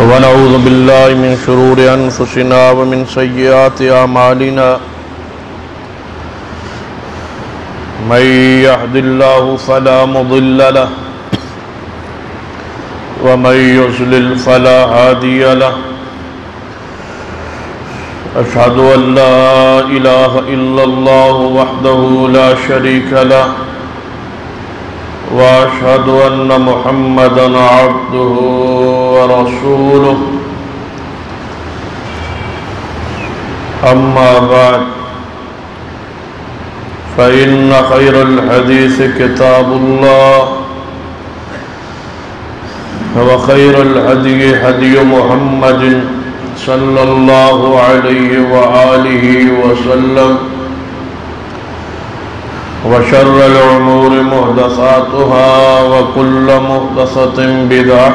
ونعوذ بالله من شرور أنفسنا ومن سيئات أعمالنا من يهد الله فلا مضل له ومن يضلل فلا هادي له أشهد أن لا إله إلا الله وحده لا شريك له وأشهد أن محمدًا عبده ورسوله أما بعد فإن خير الحديث كتاب الله وخير الهدي هدي محمد صلى الله عليه وآله وسلم وشر الأمور محدثاتها وكل محدثة بدعة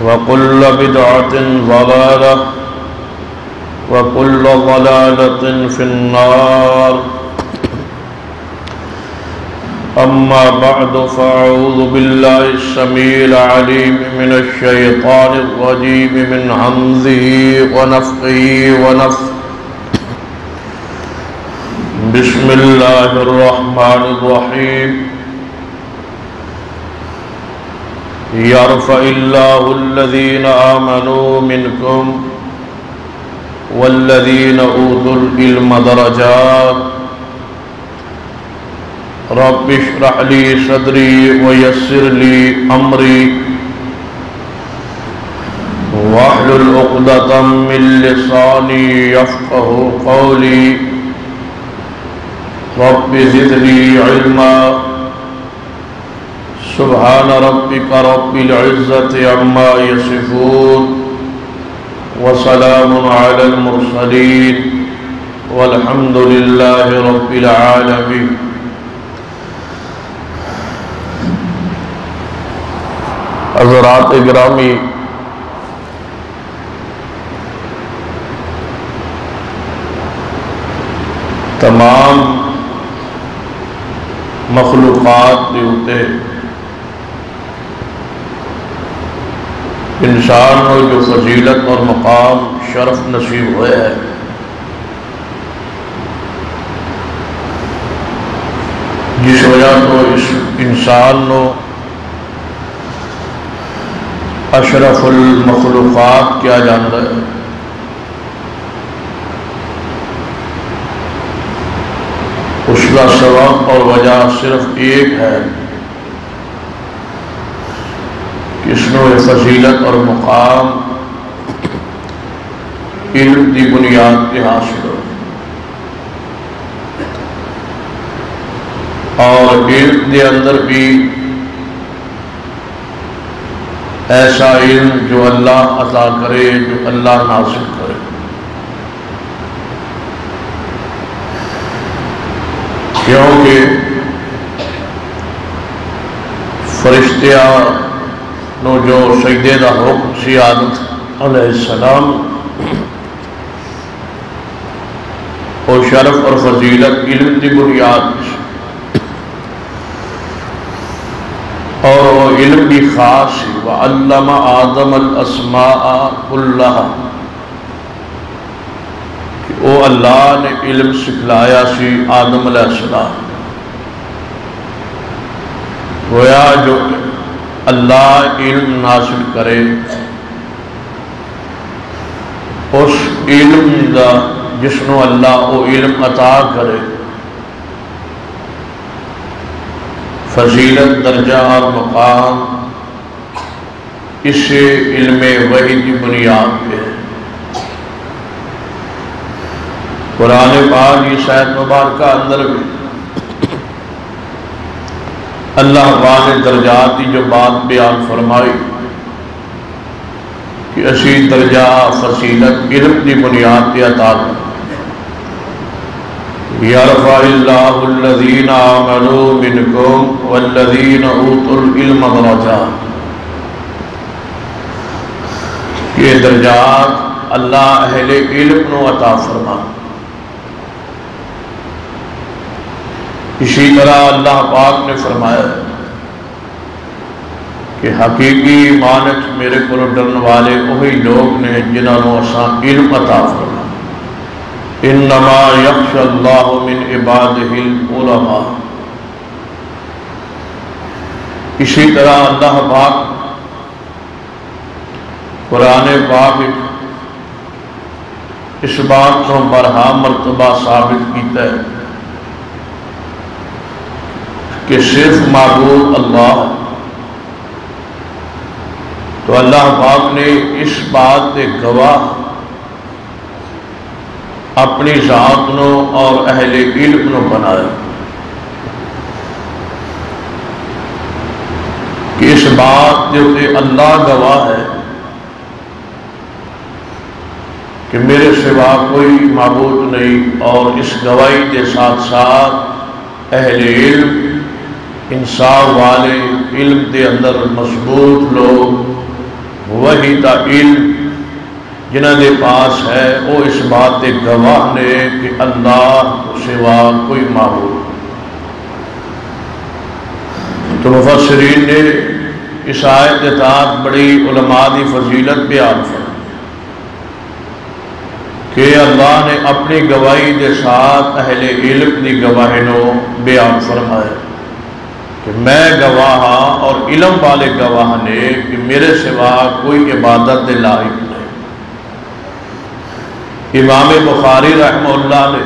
وكل بدعة ضلالة وكل ضلالة في النار أما بعد فأعوذ بالله السميع العليم من الشيطان الرجيم من همزه ونفخه ونفثه بسم الله الرحمن الرحيم يرفع الله الذين آمنوا منكم والذين أوتوا العلم درجات رب اشرح لي صدري ويسر لي أمري واحلل عقدة من لساني يفقه قولي رب زدني علما سبحان ربك رب العزة عما يصفون وسلام على المرسلين والحمد لله رب العالمين حضرات گرامی، تمام مخلوقات کے ہوتے انسان کو جو فضیلت اور مقام شرف نصیب ہوئے ہے، جس وجہ تو اس انسان کو اشرف المخلوقات کیا جاتا ہے، اس کا سبب اور وجہ صرف ایک ہے کہ اس نے فضیلت اور مقام علم کی بنیاد پہ حاصل ہو، اور علم کے اندر بھی ایسا علم جو اللہ عطا کرے، جو اللہ نازل کرے۔ کیونکہ فرشتیاں نو جو سیدنا حکم سی آدم علیہ السلام اور شرف اور فضیلت علم کی بنیاد اور وہ علم بھی خاص ہے۔ وَعَلَّمَ آدَمَ الْأَسْمَاءَ كُلَّهَا، کہ وہ اللہ نے علم سکھلایا سی آدم علیہ السلام۔ گویا جو اللہ علم نازل کرے، اس علم دا جس نو اللہ وہ علم عطا کرے، فضیلت درجہ اور مقام اس علم وحی کی بنیاد پہ ہے۔ قرآن پاک اس آیت مبارکہ اندر بھی اللہ پاک نے درجات کی جو بات بیان فرمائی کہ اسی درجہ فضیلت علم کی بنیاد پہ عطا کریں۔ یرفع اللہ الذین آمنوا منکم والذین اوتوا العلم درجات، یہ درجات اللہ اہل علم نو عطا فرما۔ اسی طرح اللہ پاک نے فرمایا کہ حقیقی مانت میرے کو ڈرن والے وہی لوگ نے جنہوں اساں علم عطا فرمایا۔ انما یخشی اللہ من عبادہ العلماء۔ اسی طرح اللہ پاک قرآن پاک اس بات کو برہا مرتبہ ثابت کیتا ہے کہ صرف معبود اللہ ہے۔ تو اللہ پاک نے اس بات کے گواہ اپنی ذات نو اور اہل علم نو بنایا کہ اس بات کے اللہ گواہ ہے کہ میرے سوا کوئی معبود نہیں، اور اس گواہی کے ساتھ ساتھ اہل علم، انصاف والے، علم کے اندر مضبوط لوگ، وہی تا علم جنہ دے پاس ہے، وہ اس بات کے گواہ نے کہ اللہ سوا کوئی معبود۔ تو مفسرین نے اس آیت کے تحت بڑی علماء کی فضیلت بیان فرمائی کہ اللہ نے اپنی گواہی کے ساتھ اہل علم کی گواہی نو بیان فرمایا کہ میں گواہ ہاں اور علم والے گواہ نے کہ میرے سوا کوئی عبادت کے لائق نہیں۔ امام بخاری رحمہ اللہ نے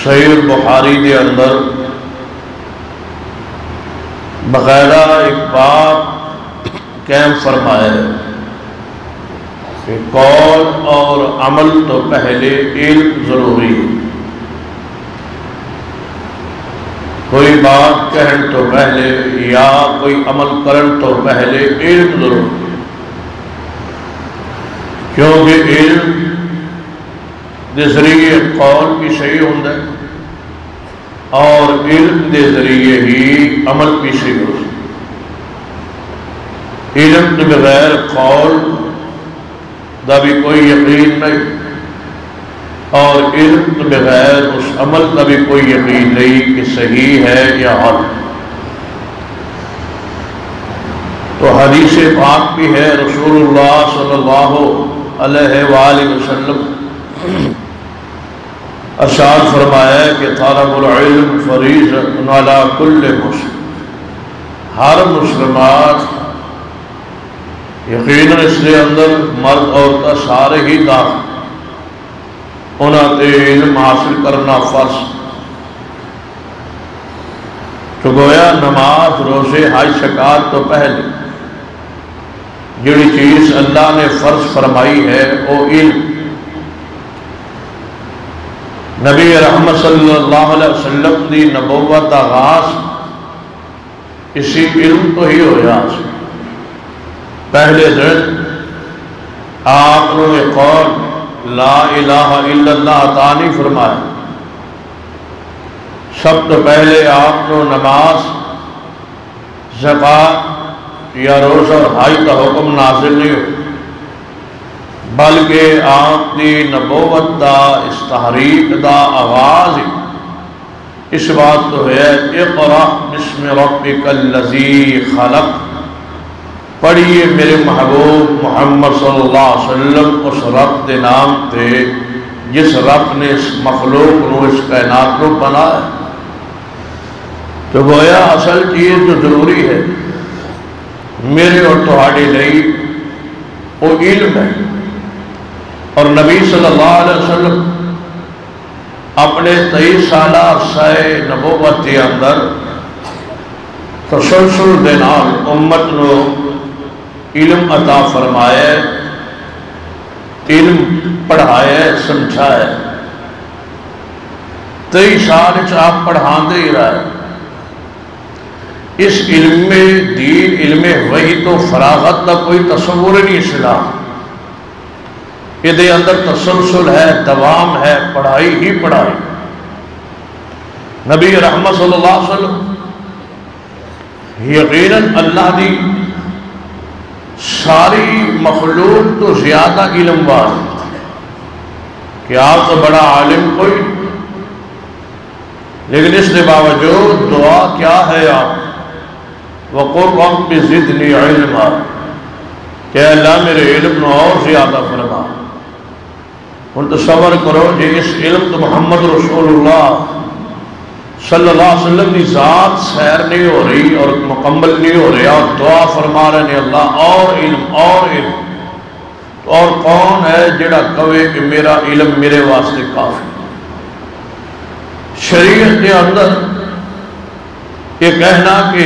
صحیح البخاری کے اندر باقاعدہ ایک بات قائم فرمایا ہے کہ قول اور عمل تو پہلے علم ضروری ہے۔ کوئی بات کہن تو پہلے یا کوئی عمل کرن تو پہلے علم ضروری ہے، کیونکہ علم دے ذریعے قول بھی صحیح ہوتا ہے اور علم دے ذریعے ہی عمل بھی صحیح ہوتا ہے۔ علم کے بغیر قول دا بھی کوئی یقین نہیں، اور علم کے بغیر اس عمل کا بھی کوئی یقین نہیں کہ صحیح ہے یا غلط۔ تو حدیث پاک بھی ہے، رسول اللہ صلی اللہ علیہ وآلہ وسلم ارشاد فرمایا کہ طالب العلم فریضۃ علی کل مسلم، ہر مسلمان یقیناً اس کے اندر مرد عورت سارے ہی داخل انہاں تے علم حاصل کرنا فرض۔ تو گویا نماز، روزے، حج، زکات تو پہلے جڑی چیز اللہ نے فرض فرمائی ہے وہ علم۔ نبی رحمت صلی اللہ علیہ وسلم دی نبوت کا آغاز اسی علم تو ہی ہویا۔ پہلے دن آپ نے قول لا الہ الا اللہ عطا نہیں فرمایا، سب تو پہلے آپ کو نماز، زکات یا روزہ اور حج کا حکم نازل نہیں ہو، بلکہ آپ کی نبوت دا اس تحریک دا آغاز اس بات تو ہے اقرأ بسم ربک الذی خلق، پڑھیے میرے محبوب محمد صلی اللہ علیہ وسلم اس رب کے نام تے جس رب نے اس مخلوق نو، اس کائنات کو بنایا۔ تو گویا اصل چیز جو ضروری ہے میرے اور تہاڈے لئی وہ علم ہے، اور نبی صلی اللہ علیہ وسلم اپنے 23 سالہ عرصہ نبوت کے اندر تسلسل دے نال امت نو علم عطا فرمایا، علم پڑھایا، سمجھایا۔ 23 سال آپ پڑھاندے ہی رہے۔ اس علم میں دین، علم وحی تو فراغت کا کوئی تصور نہیں اسلام، یہ اندر تسلسل ہے، دوام ہے، پڑھائی ہی پڑھائی۔ نبی رحمت صلی اللہ علیہ وسلم یقیناً اللہ دی ساری مخلوق تو زیادہ علم والا کہ آپ تو بڑا عالم کوئی، لیکن اس کے باوجود دعا کیا ہے آپ وَقُلْ رَبِّ زِدْنِي عِلْمًا کہ اللہ میرے علم نو اور زیادہ فرما۔ ہن تصور کرو جی اس علم تو محمد رسول اللہ صلی اللہ علیہ وسلم کی ذات سیر نہیں ہو رہی اور مکمل نہیں ہو رہا، اور دعا فرما رہے ہیں اللہ اور علم اور علم، تو اور کون ہے جڑا کہے کہ میرا علم میرے واسطے کافی؟ شریعت کے اندر یہ کہنا کہ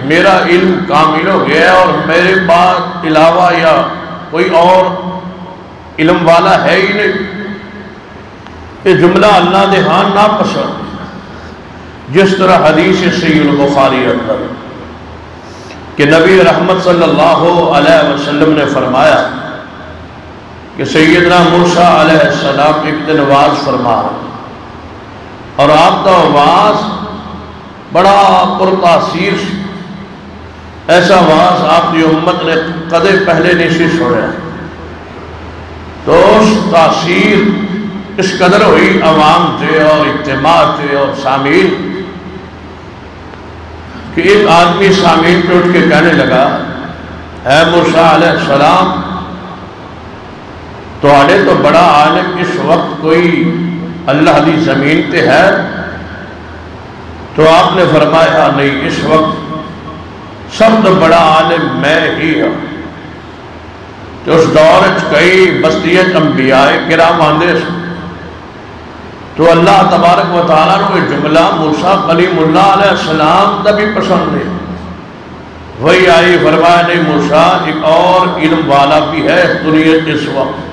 میرا علم کامل ہو گیا ہے اور میرے بعد علاوہ یا کوئی اور علم والا ہے ہی نہیں، یہ جملہ اللہ دے ہاں ناپسند۔ جس طرح حدیث صحیح البخاری اندر کہ نبی رحمت صلی اللہ علیہ وسلم نے فرمایا کہ سیدنا موسیٰ علیہ السلام ایک دن وعظ فرما اور آپ کا وعظ بڑا پرتاثیر، ایسا وعظ آپ کی امت نے کدے پہلے نہیں سی سنیا، تو اس تاثیر اس قدر ہوئی عوام سے اور اجتماع سے اور سامعین کہ ایک آدمی سامعین پہ اٹھ کے کہنے لگا، اے موسیٰ علیہ السلام تو بڑا عالم اس وقت کوئی اللہ دی زمین تے ہے؟ تو آپ نے فرمایا نہیں، اس وقت سب تو بڑا عالم میں ہی ہوں۔ تو اس دور کئی بستیت انبیاء کرام آندے، تو اللہ تبارک و تعالیٰ نے یہ جملہ موسیٰ کلیم اللہ علیہ السلام کا بھی پسند ہے، وہی آئی فرمایا نہیں موسیٰ ایک اور علم والا بھی ہے دنیا اس وقت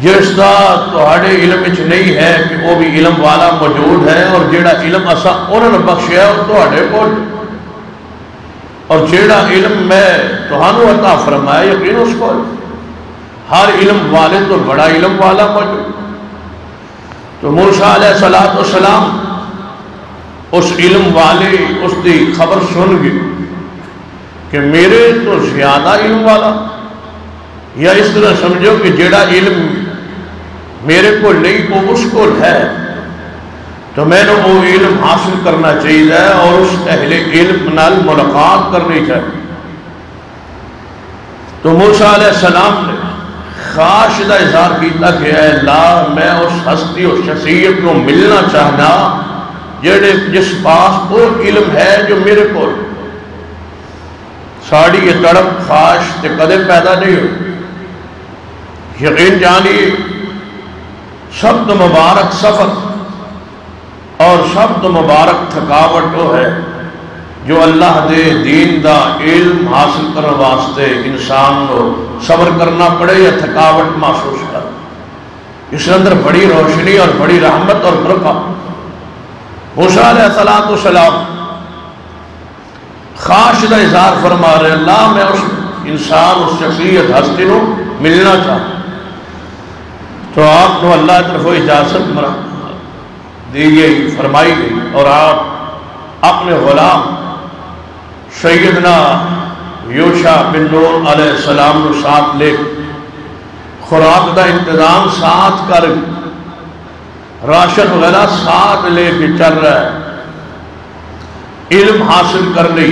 جس کا تہاڑے علم وچ نہیں ہے کہ وہ بھی علم والا موجود ہے، اور جیڑا علم اسا انہوں نے بخشیا وہ تہاڑے کول، اور جیڑا علم میں تہانوں عطا فرمایا یقین اس کو ہر علم والے تو بڑا علم والا موجود۔ تو موسیٰ علیہ السلام اس علم والے اس دی خبر سن گئی کہ میرے تو زیادہ علم والا، یا اس طرح سمجھو کہ جیڑا علم میرے کو نہیں وہ اس کو ہے، تو میں نے وہ علم حاصل کرنا چاہیے اور اس اہل علم نال ملاقات کرنی چاہیے۔ تو موسیٰ علیہ السلام نے خواہش کا اظہار کیتا کہ اے اللہ میں اس ہستی اور شخصیت کو ملنا چاہنا جس پاس وہ علم ہے جو میرے کو، ساڑی یہ تڑپ خواہش تے کدے پیدا نہیں ہو۔ یقین جانیے سب تو مبارک سفر اور سب تو مبارک تھکاوٹ وہ ہے جو اللہ دے دین دا علم حاصل کرنے واسطے انسان کو صبر کرنا پڑے یا تھکاوٹ محسوس کر، اس اندر بڑی روشنی اور بڑی رحمت اور برکت۔ موسیٰ علیہ السلام خواہش کا اظہار فرما رہے اللہ میں اس انسان اس شخصیت ہستی کو ملنا چاہتا، تو آپ کو اللہ کی طرف اجازت دی گئی فرمائی گئی، اور آپ اپنے غلام سیدنا یوشع بن نون علیہ السلام کو ساتھ لے خوراک کا انتظام ساتھ کر راشن وغیرہ ساتھ لے کے چل رہا ہے، علم حاصل کر لی،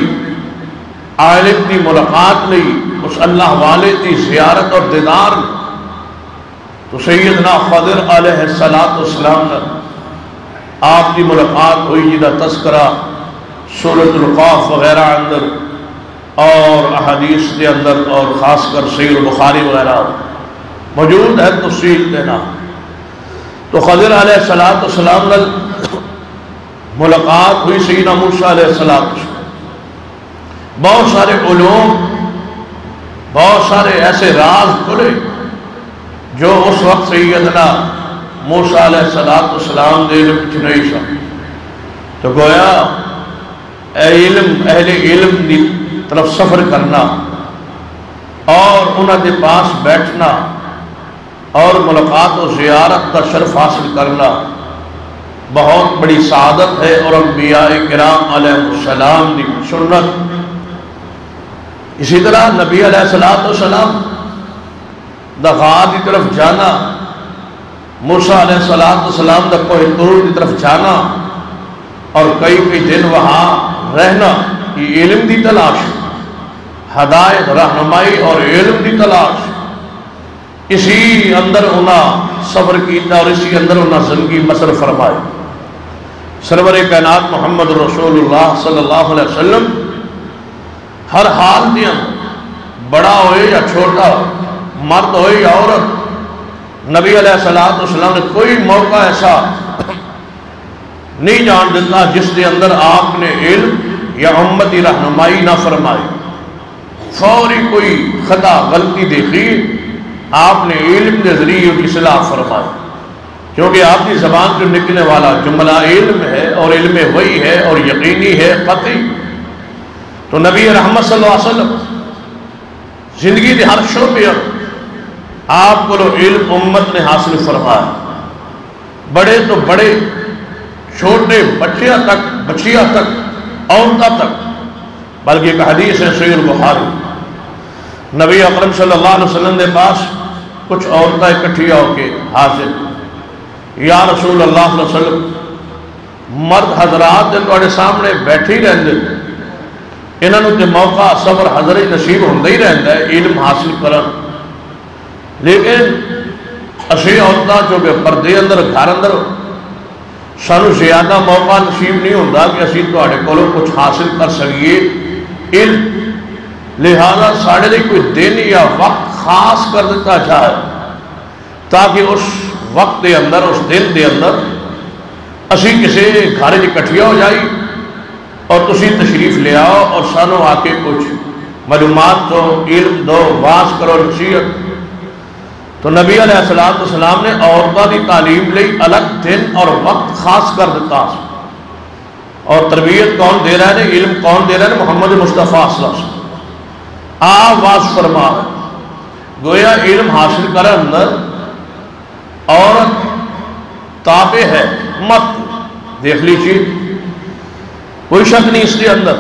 عالم کی ملاقات لی، اس اللہ والے کی زیارت اور دیدار لی۔ تو سیدنا خضر علیہ السلام نے آپ کی ملاقات ہوئی جدا تذکرہ سورۃ القاف وغیرہ اندر اور احادیث کے اندر اور خاص کر صحیح البخاری وغیرہ موجود ہے تفصیل دینا۔ تو خضر علیہ السلام نے ملاقات ہوئی سیدنا موسیٰ علیہ السلام، بہت سارے علوم بہت سارے ایسے راز کھلے جو اس وقت سیدنا موسیٰ علیہ السلام دے علم کچھ نہیں سا، تو گویا اہل علم دی طرف سفر کرنا اور انہوں کے پاس بیٹھنا اور ملاقات و زیارت کا شرف حاصل کرنا بہت بڑی سعادت ہے، اور انبیاء کرام علیہ السلام کی سنت۔ اسی طرح نبی علیہ السلام غار کی طرف جانا، موسیٰ علیہ السلام دا کوہ طور کی طرف جانا اور کئی دن وہاں رہنا، یہ علم دی تلاش، ہدایت رہنمائی اور علم دی تلاش، اسی اندر انہاں صبر کیتا اور اسی اندر انہاں زندگی بسر فرمائے۔ سرور کائنات محمد رسول اللہ صلی اللہ علیہ وسلم ہر حال دیا، بڑا ہوئے یا چھوٹا، مرد ہوئے یا عورت، نبی علیہ السلام نے کوئی موقع ایسا نہیں جان دیتا جس کے اندر آپ نے علم یا امتی رہنمائی نہ فرمائی۔ فوری کوئی خطا غلطی دیکھی، آپ نے علم کے ذریعے کی اصلاح فرمائی، کیونکہ آپ کی زبان جو نکلنے والا جملہ علم ہے اور علم وحی ہے اور یقینی ہے، قطعی۔ تو نبی رحمت صلی اللہ علیہ وسلم زندگی کے ہر شعبے آپ کو علم امت نے حاصل فرمایا، بڑے تو بڑے، چھوٹے بچیاں تک، عورتوں تک، بلکہ ایک حدیث ہے صحیح البخاری، نبی اکرم صلی اللہ علیہ وسلم کے پاس کچھ عورتیں اکٹھیا ہو کے حاضر، یا رسول اللہ صلی اللہ علیہ وسلم، مرد حضرات جن تواڈے سامنے بیٹھے ہی رہندے، انہاں نوں تے موقع صبر حضر نصیب ہوندا ہی رہندا ہے علم حاصل کرن، لیکن اسی عورتاں جو کہ پردے اندر گھر اندر سانو زیادہ موقع نصیب نہیں ہوتا کہ اسی تواڈے کولوں کچھ حاصل کر سکیے علم، لہذا ساڑھے لئے کوئی دن یا وقت خاص کر دیتا جائے تاکہ اس وقت دے اندر، اس دن دے اندر اسی کسی گھر اکٹھیا ہو جائی اور تسی تشریف لے آؤ اور سانو آ کے کچھ معلومات دو، علم دو، واعظ کرو، نصیحت۔ تو نبی علیہ السلام نے عورتوں کی تعلیم لئی الگ دن اور وقت خاص کر دیتا، اور تربیت کون دے رہا ہے، علم کون دے رہا ہے، محمد مصطفیٰ صلی اللہ علیہ وسلم۔ آپ واضح فرما رہے، گویا علم حاصل کر اندر عورت تابع ہے، مت دیکھ لیجیے، کوئی شک نہیں اس کے اندر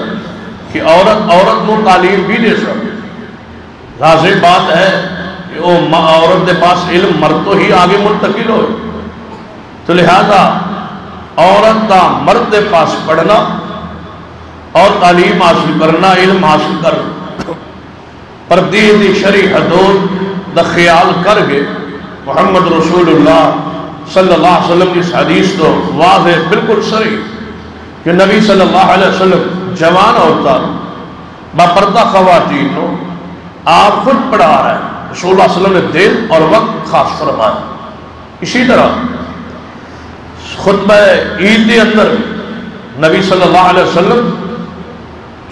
کہ عورت کو تعلیم بھی دے سکتے، لازم بات ہے کہ وہ عورت کے پاس علم مرد تو ہی آگے منتقل ہوئے، تو لہذا عورت کا مرد کے پاس پڑھنا اور تعلیم حاصل کرنا، علم حاصل کرنا، پردی دی شرعی حدود دا خیال کر کے محمد رسول اللہ صلی اللہ علیہ وسلم کی حدیث تو واضح بالکل صحیح کہ نبی صلی اللہ علیہ وسلم جوان ہوتا باپردہ خواتین کو آپ خود پڑھا رہے ہیں، رسول اللہ علیہ وسلم نے دن اور وقت خاص فرمایا۔ اسی طرح خطبہ عید کے اندر نبی صلی اللہ علیہ وسلم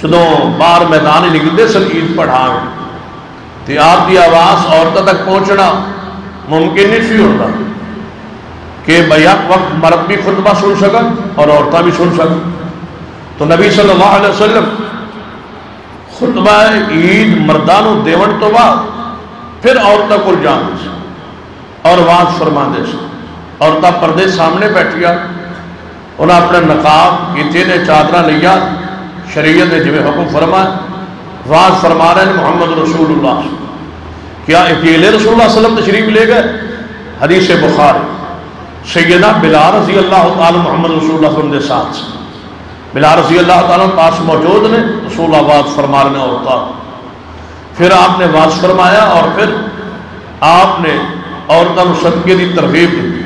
جدوں باہر میدان نکلتے سن عید پڑھان، تو آپ کی آواز عورتوں تک پہنچنا ممکن نہیں سی ہوتا کہ بیک وقت مرد بھی خطبہ سن سکن اور عورتیں بھی سن سکن، تو نبی صلی اللہ علیہ وسلم خطبہ عید مردانوں دیون تو بعد پھر عورتوں کو جان دے اور واضح فرما دے، عورتیں پردے سامنے بیٹھیا، انہیں اپنے نقاب کیتے نے، چادرہ لیا، شریعت نے جویں حکم فرمایا، واضح فرما رہے ہیں محمد رسول اللہ۔ کیا اکیلے رسول اللہ صلی اللہ علیہ وسلم تشریف لے گئے؟ حدیث بخاری، سیدنا بلال رضی اللہ تعالی محمد رسول اللہ صلی اللہ علیہ وسلم کے ساتھ، بلال رضی اللہ تعالیٰ پاس موجود نے، رسول اللہ واضح فرما رہے ہیں عورتوں، پھر آپ نے واضح فرمایا اور پھر آپ نے عورتوں صدقے کی ترغیب دی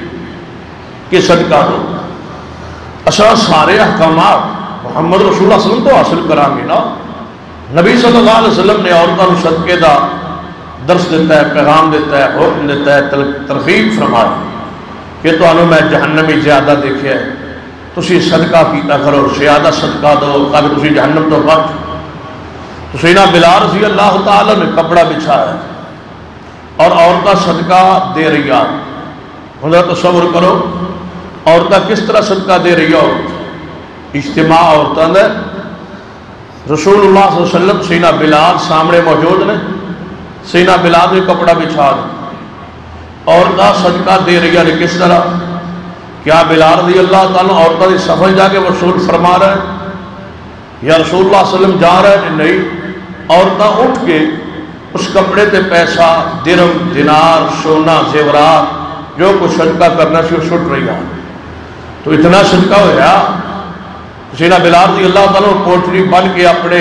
کہ صدقہ دو۔ اصل سارے احکامات محمد رسول اللہ صلی اللہ علیہ وسلم تو حاصل کریں گے نا، نبی صلی اللہ علیہ وسلم نے عورتوں صدقے دا درس دیتا ہے، پیغام دیتا ہے، حکم دیتا ہے، ترغیب فرمایا کہ تو میں جہنمی زیادہ دیکھے ہے، تسی صدقہ کیتا کرو، زیادہ صدقہ دو تاکہ تسی جہنم تو بچ۔ تو سیدنا بلال رضی اللہ تعالیٰ نے کپڑا بچھایا اور عورتیں صدقہ دے رہی ہیں، ذرا تصور کرو عورتیں کس طرح صدقہ دے رہی ہو، اجتماع عورتوں نے، رسول اللہ صلی اللہ علیہ وسلم سیدنا بلال سامنے موجود نے، سیدنا بلال نے کپڑا بچھا دیا، عورتیں صدقہ دے رہی ہیں، کس طرح؟ کیا بلال رضی اللہ تعالیٰ عورتوں کی صفحہ جا کے رسول فرما رہے ہیں یا رسول اللہ صلی اللہ علیہ وسلم جا رہے ہیں؟ نہیں، عورتیں اٹھ کے اس کپڑے تے پیسہ، درہم، دینار، سونا، زیورات جو کچھ صدقہ کرنا سی وہ چھٹ رہی ہے۔ تو اتنا صدقہ ہوا سیدنا بلال رضی اللہ تعالیٰ کوٹری بن کے اپنے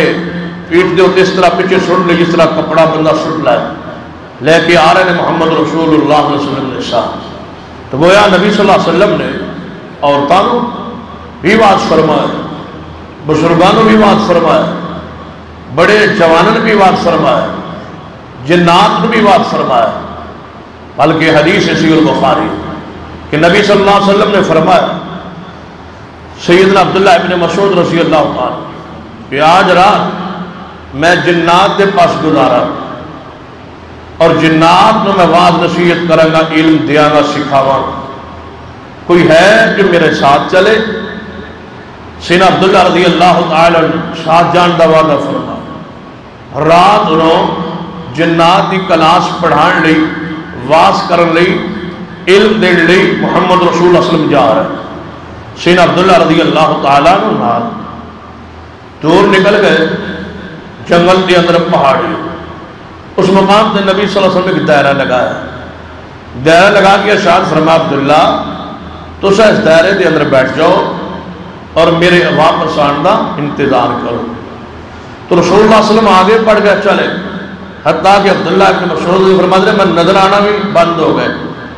پیٹھ دے ہوتے اس طرح پیچھے سٹ لے جس طرح کپڑا بندہ سٹ لائے لے کے آ رہے ہیں محمد رسول اللہ صلی اللہ علیہ وسلم نے ساتھ. تو گویا نبی صلی اللہ علیہ وسلم نے عورتوں بھی واضح فرمایا، بزرگانوں بھی واضح فرمایا، بڑے جوانوں نے بھی واضح فرمایا، جنات نے بھی واضح فرمایا. بلکہ حدیث ہے صحیح البخاری کہ نبی صلی اللہ علیہ وسلم نے فرمایا، سیدنا عبداللہ ابن مسعود رضی اللہ تعالیٰ کہ آج رات میں جنات کے پاس گزارا اور جنات نے میں واضح نصیحت کروں گا، علم دیا گا، سکھاواں گا. کوئی ہے جو میرے ساتھ چلے؟ سیدنا عبداللہ رضی اللہ تعالیٰ ساتھ جان دا وعدہ فرما. رات انہوں جنات دی کلاس پڑھان لئی، واس کرن لئی، علم دین لئی محمد رسول اللہ صلی اللہ علیہ وسلم جا رہے ہیں. سیدنا عبداللہ رضی اللہ تعالیٰ نال دور نکل گئے جنگل کے اندر پہاڑی. اس مقام تے نبی صلی اللہ علیہ وسلم نے ایک دائرہ لگایا. دائرہ لگا کے ارشاد فرما عبداللہ تو اس دائرے دے اندر بیٹھ جاؤ اور میرے واپس آنے دا انتظار کرو. تو رسول اللہ صلی اللہ علیہ وسلم آگے بڑھ گئے چلے، حتیٰ کہ عبداللہ ابن مسعود نے فرمایا میں نظر آنا بھی بند ہو گئے،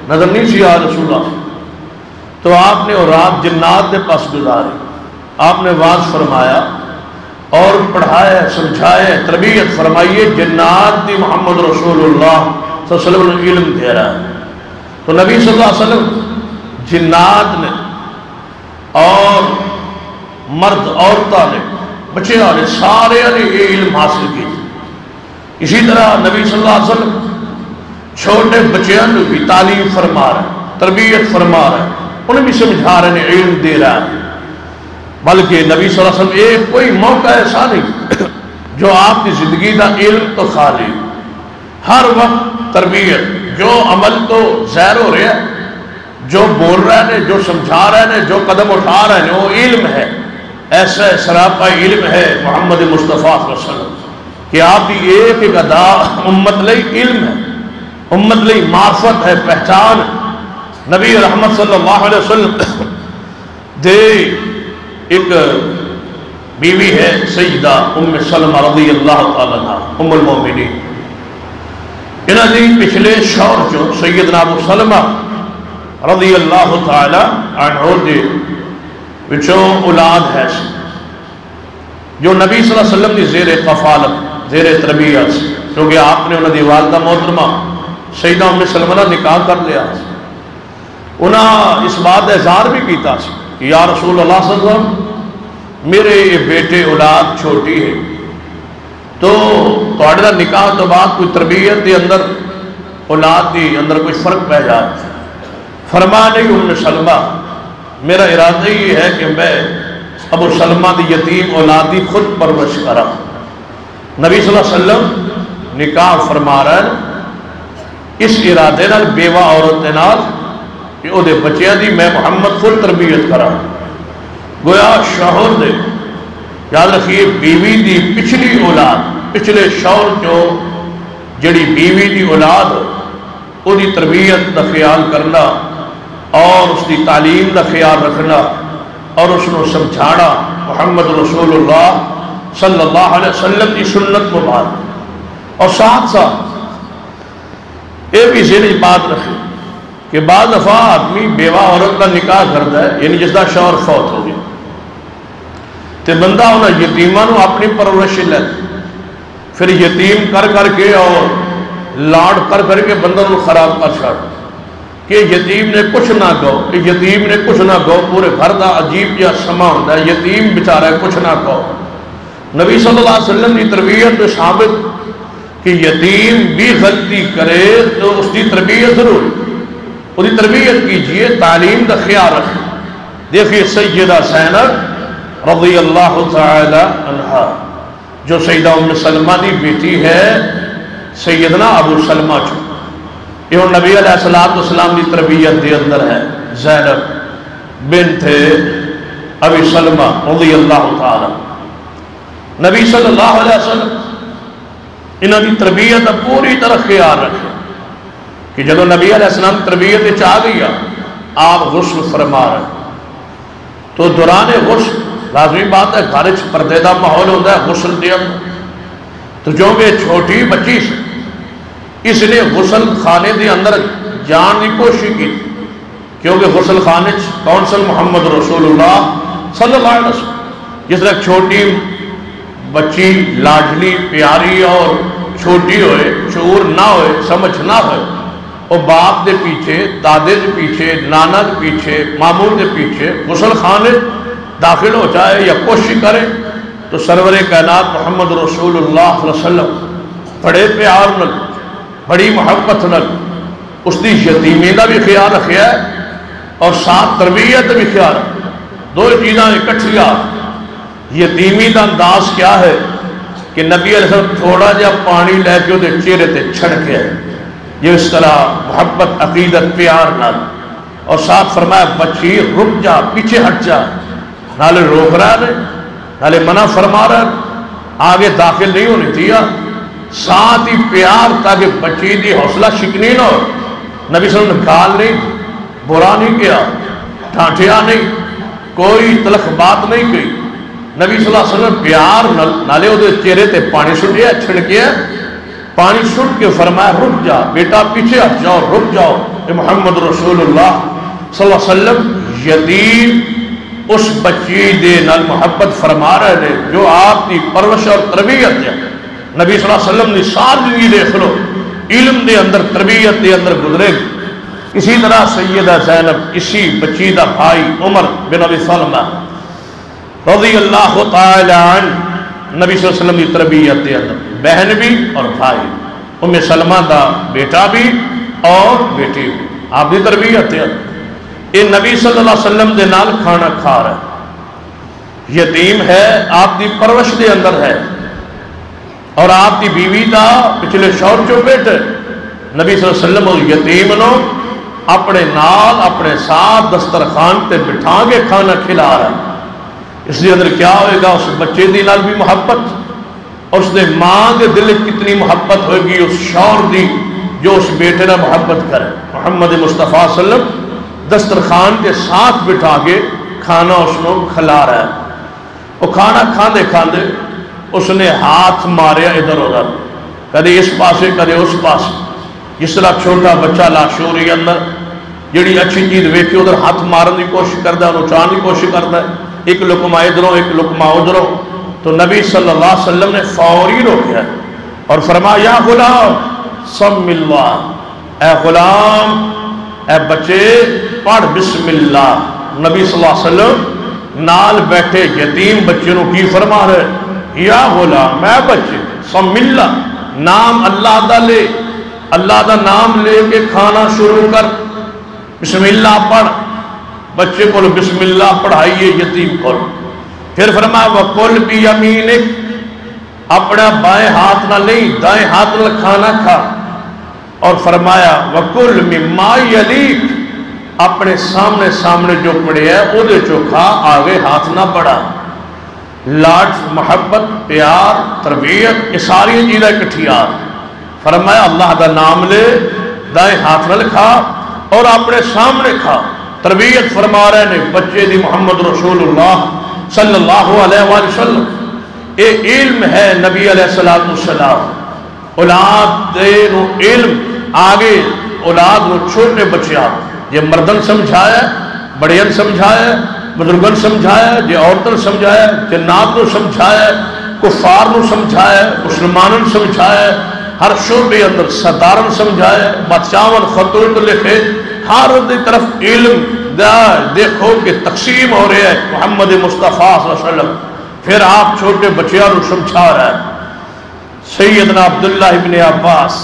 نظر نہیں سی آ رسول اللہ. تو آپ نے وہ رات جنات کے پاس گزاری. آپ نے واضح فرمایا اور پڑھائے، سمجھائے، تربیت فرمائیے. جنات دی محمد رسول اللہ صلی اللہ علیہ وسلم نے علم دے رہا ہے. تو نبی صلی اللہ علیہ وسلم جنات نے اور مرد عورتوں نے بچے والے سارے نے یہ علم حاصل کی. اسی طرح نبی صلی اللہ علیہ وسلم چھوٹے بچیاں نے بھی تعلیم فرما رہے، تربیت فرما رہے، انہیں بھی سمجھا رہے ہیں، علم دے رہا ہے. بلکہ نبی صلی اللہ علیہ وسلم ایک کوئی موقع ایسا نہیں جو آپ کی زندگی کا علم تو خالی، ہر وقت تربیت. جو عمل تو ظاہر ہو رہا ہے، جو بول رہے ہیں، جو سمجھا رہے ہیں، جو قدم اٹھا رہے ہیں، وہ علم ہے. ایسا سراپا علم ہے محمد مصطفیٰ صلی اللہ علیہ وسلم کہ آپ کی ایک ایک ادا امت لئی علم ہے، امت لئی معرفت ہے، پہچان ہے. نبی رحمت صلی اللہ علیہ وسلم دے ایک بیوی ہے سیدہ ام سلمہ رضی اللہ تعالیٰ عنہ، ام المومنین. انہاں دی پچھلے شوہر جو سیدنا ابو سلمہ رضی اللہ تعالیٰ عنہ دے وچوں اولاد ہے جو نبی صلی اللہ علیہ وسلم دی زیر کفالت، زیر تربیت، کیونکہ آپ نے انہوں دی والدہ محترمہ سیدہ ام سلمہ کا نکاح کر لیا. انہاں اس بات اظہار بھی کیتا کہ یا رسول اللہ صلی اللہ علیہ وسلم میرے یہ بیٹے اولاد چھوٹی ہے، تو تھوڑے دا نکاح تو بعد کوئی تربیت دے اندر اولاد دی اندر کوئی فرق پہ جاتا. فرما نہیں ام سلمہ میرا ارادہ یہ ہے کہ میں ابو سلمہ دی یتیم اولادی خود پرورش کرا. نبی صلی اللہ علیہ وسلم نکاح فرما رہے ہیں اس ارادے نال بیوہ عورت نال کہ او دے بچیاں دی میں محمد خود تربیت کرا. گویا شوہر دے یاد رکھیے بیوی دی پچھلی اولاد، پچھلے شوہر جو جڑی بیوی دی اولاد او دی تربیت دا خیال کرنا اور اس کی تعلیم کا خیال رکھنا اور اس کو سمجھانا محمد رسول اللہ صلی اللہ علیہ وسلم کی سنت مبارک. اور ساتھ ساتھ یہ بھی ذہن بات رکھے کہ بعض دفعہ آدمی بیوہ عورت کا نکاح کرتا ہے، یعنی جس کا شوہر فوت ہو گیا تو بندہ انہیں یتیماں نو اپنی پرورش لیتا، پھر یتیم کر کر کے اور لاڈ کر کر کے بندہ نو خراب کر چھاڑ کہ یتیم نے کچھ نہ کہو، کہ یتیم نے کچھ نہ کہو. پورے گھر دا عجیب جہا سما ہوتا ہے، یتیم بیچارہ کچھ نہ کہو. نبی صلی اللہ علیہ وسلم کی تربیت میں ثابت کہ یتیم بھی غلطی کرے تو اس کی تربیت ضروری، اس کی تربیت کیجئے، تعلیم کا خیال رکھیں. دیکھیے سیدہ زینب رضی اللہ تعالی عنہا جو سیدہ ام سلمہ دی بیٹی ہے سیدنا ابو سلمہ جو یہ نبی علیہ السلام کی تربیت دے اندر ہے. زینب بنت ابی سلمہ رضی اللہ تعالی، نبی صلی اللہ علیہ وسلم انہوں کی تربیت پوری طرح خیال رکھے کہ جب نبی علیہ السلام تربیت آ گئی آپ غسل فرما رہے تو دوران غسل لازمی بات ہے گھر چ پردے دا ماحول ہوتا ہے غسل دے اندر، تو جو کہ چھوٹی بچی سے اس نے غسل خانے دے اندر جان کی کوشش کی، کیونکہ غسل خانے کون سل محمد رسول اللہ صلی اللہ علیہ وسلم، جس طرح چھوٹی بچی لاڈلی پیاری اور چھوٹی ہوئے، شعور نہ ہوئے، سمجھ نہ ہوئے، وہ باپ دے پیچھے، دادے دے پیچھے، نانا دے پیچھے، ماموں دے پیچھے غسل خانے داخل ہو جائے یا کوشش کرے، تو سرور کائنات محمد رسول اللہ صلی اللہ علیہ وسلم بڑے پیار نال، بڑی محبت نال اس دی یتیمی دا بھی خیال رکھیا ہے اور ساتھ تربیت بھی خیال ہے، دو چیزاں اکٹھیا۔ یتیمی دا انداز کیا ہے کہ نبی علیہ السلام تھوڑا جا پانی لے کے وہ چہرے تے چھڑکے ہے، یہ اس طرح محبت عقیدت پیار نال، اور ساتھ فرمایا بچی رک جا، پیچھے ہٹ جا، نالے روک رہا ہے نالے منع فرما رہا ہے، آگے داخل نہیں ہونی دیا، ساتھ ہی پیار تاکہ بچی دی حوصلہ شکنی نہ ہو۔ نبی صلی اللہ علیہ وسلم نے گال نہیں، برا نہیں کیا، ڈانٹیا نہیں، کوئی تلخ بات نہیں کی، نبی صلی اللہ علیہ وسلم پیار نالے وہ چہرے تے پانی چھڑکیا، چھڑکیا پانی چھڑک کے فرمایا رک جا بیٹا، پیچھے ہٹ جاؤ، رک جاؤ، یہ محمد رسول اللہ صلی اللہ علیہ وسلم یتیم اس بچی دے نال محبت فرما رہے ہیں جو آپ کی پرورش اور تربیت ہے۔ نبی صلی اللہ علیہ وسلم نے ساری زندگی دیکھ لو علم دے اندر، تربیت دے اندر گزرے گی۔ اسی طرح سیدہ زینب، اسی بچی دا بھائی عمر بن ابی سلمہ رضی اللہ تعالی عنہ، نبی صلی اللہ علیہ وسلم کی تربیت دے اندر بہن بھی اور بھائی، ام سلمہ دا بیٹا بھی اور بیٹی بھی، آپ کی تربیت دے اندر یہ نبی صلی اللہ علیہ وسلم دے نال کھانا کھا رہا ہے، یتیم ہے، آپ کی پرورش دے اندر ہے، اور آپ کی بیوی دا پچھلے شوہر جو بیٹے نبی صلی اللہ علیہ وسلم اور یتیم نو اپنے نال اپنے ساتھ دسترخوان تے بٹھا کے کھانا کھلا رہا ہے۔ اس لیے اندر کیا ہوئے گا، اس بچے دی نال بھی محبت، اور اس نے ماں کے دل کتنی محبت ہوئے گی اس شوہر دی جو اس بیٹے نہ محبت کرے۔ محمد مصطفیٰ صلی اللہ علیہ وسلم دسترخوان کے ساتھ بٹھا کے کھانا اس کو کھلا رہا ہے، وہ کھانا کھاندے کھاندے اس نے ہاتھ ماریا ادھر ادھر، کدے اس پاسے کدے اس پاسے، جس طرح چھوٹا بچہ لاشعوری اندر جڑی اچھی چیز ویکھی ادھر ہاتھ مارن کی کوشش کرتا ہے، نچان کی کوشش کرتا ہے، ایک لقمہ ادھروں ایک لقمہ ادھروں، تو نبی صلی اللہ علیہ وسلم نے فوری روکیا اور فرمایا یا غلام سم اللہ، اے غلام، اے بچے پڑھ بسم اللہ۔ نبی صلی اللہ علیہ وسلم نال بیٹھے یتیم بچے نو کی فرما رہے، یا غلام، اے بچے سم اللہ، نام اللہ دا لے، اللہ دا نام لے کے کھانا شروع کر، بسم اللہ پڑھ، بچے کو بسم اللہ پڑھائیے یتیم کو، پھر فرمایا وَقُلْ بِيَمِينِكَ، اپنا بائیں ہاتھ نہ نہیں دائیں ہاتھ نہ کھانا کھا، اور فرمایا وَقُلْ مِمَّا يَلِيكَ، اپنے سامنے سامنے جو پڑے ہے وہ دے چوکھا، آگے ہاتھ نہ پڑا۔ لاڈ، محبت، پیار، تربیت، یہ ساری چیزیں اکٹھیار، فرمایا اللہ دا نام لے، دائیں ہاتھ نہ کھا اور اپنے سامنے کھا۔ تربیت فرما رہے ہیں بچے دی محمد رسول اللہ صلی اللہ علیہ وآلہ وسلم۔ یہ علم ہے نبی علیہ السلام، اولاد دے نو علم آگے اولاد نو چھوٹے بچے یہ مردن سمجھایا، بڑیاں سمجھایا، بزرگن سمجھایا، یہ عورتن سمجھایا، جنات نو سمجھایا، کفار نو سمجھایا، مسلمانن سمجھایا، ہر شعبے اندر سردارن سمجھایا، بادشاہن خطوط لکھے، ہر دی طرف علم دا دیکھو کہ تقسیم ہو رہا ہے محمد مصطفیٰ صلی اللہ علیہ وسلم، پھر آپ چھوٹے بچیاں نو سمجھا رہا ہے۔ سیدنا عبداللہ ابن عباس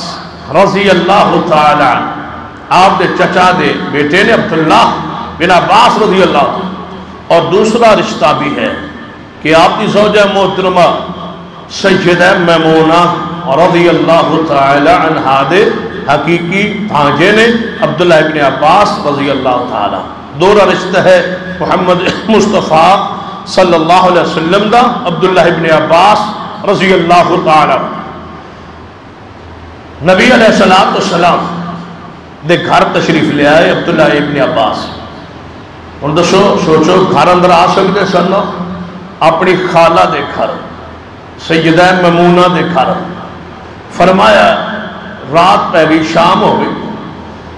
رضی اللہ تعالی عنہ، آپ دے چچا دے بیٹے نے عبداللہ بن عباس رضی اللہ تعالی، اور دوسرا رشتہ بھی ہے کہ آپ کی زوجہ محترمہ سیدہ میمونہ رضی اللہ تعالی عنہ دے حقیقی بھانجے نے عبداللہ ابن عباس رضی اللہ تعالی، دورہ رشتہ ہے محمد مصطفیٰ صلی اللہ علیہ وسلم دا عبداللہ ابن عباس رضی اللہ تعالی۔ نبی علیہ السلام دے گھر تشریف لے آئے عبداللہ ابن عباس، اور دسو سوچو گھر اندر آ سکتے سن، اپنی خالہ دے گھر سیدہ میمونہ دے گھر، فرمایا رات پہ گئی، شام ہو گئی،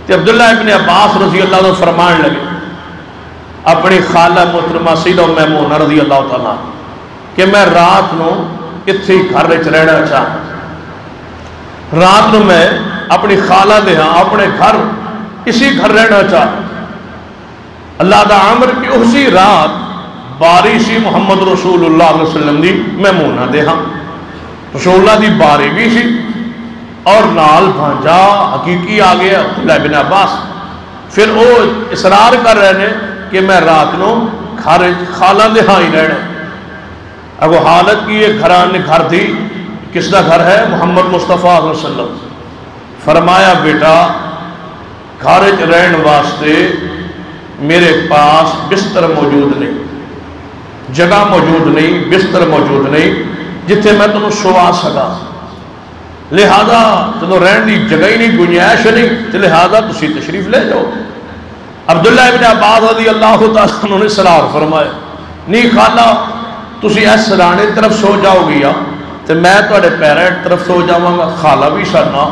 تو عبداللہ ابن عباس رضی اللہ عنہ فرمان لگے اپنی خالہ محترمہ سیدہ میمونہ رضی اللہ تعالیٰ کہ میں رات نو اتھے گھر وچ رہنا چاہ، رات نو میں اپنی خالہ دے ہاں اپنے گھر اسی گھر رہنا چاہ۔ اللہ دا عمر کی اسی رات باری سی محمد رسول اللہ علیہ وسلم دی میمونہ دے ہاں، رسول اللہ دی باری بھی سی اور نال بھانجا حقیقی آگیا عبداللہ ابن عباس۔ پھر وہ اصرار کر رہے ہیں کہ میں رات نو خالہ دے ہاں ہی رہنا۔ اب وہ حالت کی یہ گھر تھی، کس دا گھر ہے؟ محمد مصطفیٰ صلی اللہ علیہ وسلم۔ فرمایا بیٹا گھر رہن واسطے میرے پاس بستر موجود نہیں، جگہ موجود نہیں، بستر موجود نہیں جتھے میں تمہیں سوا سکا، لہذا جدو رہن دی جگہ ہی نہیں، گنجائش نہیں، تو لہذا تسی تشریف لے جاؤ۔ عبداللہ ابن عباس رضی اللہ تعالیٰ عنہ نے اصرار فرمایا نہیں خالہ تسی اس سرانے طرف سو جاؤ گیا تو میں تواڈے پیرے طرف سو جاواں گا، خالہ بھی سرنا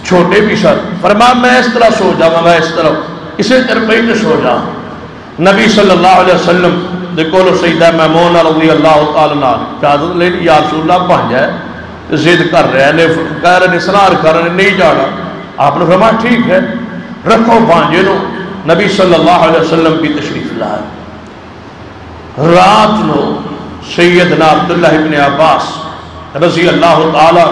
چھوٹے بھی سر، فرمایا میں اس طرح سو جاواں گا، اس طرف اسی طرف ہی تو سو جا۔ نبی صلی اللہ علیہ وسلم دیکھو سیدہ میمونہ رضی اللہ تعالیٰ عنہ اجازت لے لی، یا رسول اللہ بن جائے، ضد کر رہے ہیں، کہہ رہے ہیں، اصرار کر رہے ہیں، نہیں جانا۔ آپ نے فرمایا ٹھیک ہے رکھو بانجے نو۔ نبی صلی اللہ علیہ وسلم کی تشریف لائے۔ رات نو سیدنا عبداللہ ابن عباس رضی اللہ تعالیٰ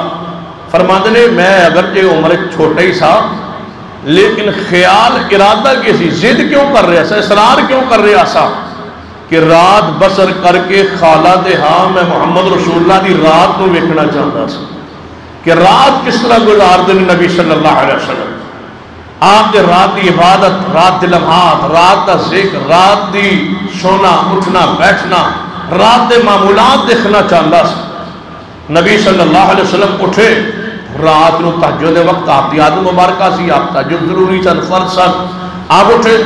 فرماتے نے میں اگرچہ عمر چھوٹا ہی سا لیکن خیال ارادہ کسی ضد کیوں کر رہا سا، اصرار کیوں کر رہا سا کہ رات بسر کر کے خالہ دے ہاں میں محمد رسول اللہ دی رات کو ویکھنا چاہتا سا کہ رات کس طرح گزار دیں نبی صلی اللہ علیہ وسلم۔ آپ دے رات دی عبادت، رات دی لمحات، رات دا ذکر، رات دی سونا اٹھنا بیٹھنا، رات دے معمولات دیکھنا چاہتا سا۔ نبی صلی اللہ علیہ وسلم اٹھے رات نو تہجد دے وقت آپ دی عادت مبارکہ سی، آپ تہجد ضروری سن، فرض سن۔ آپ اٹھے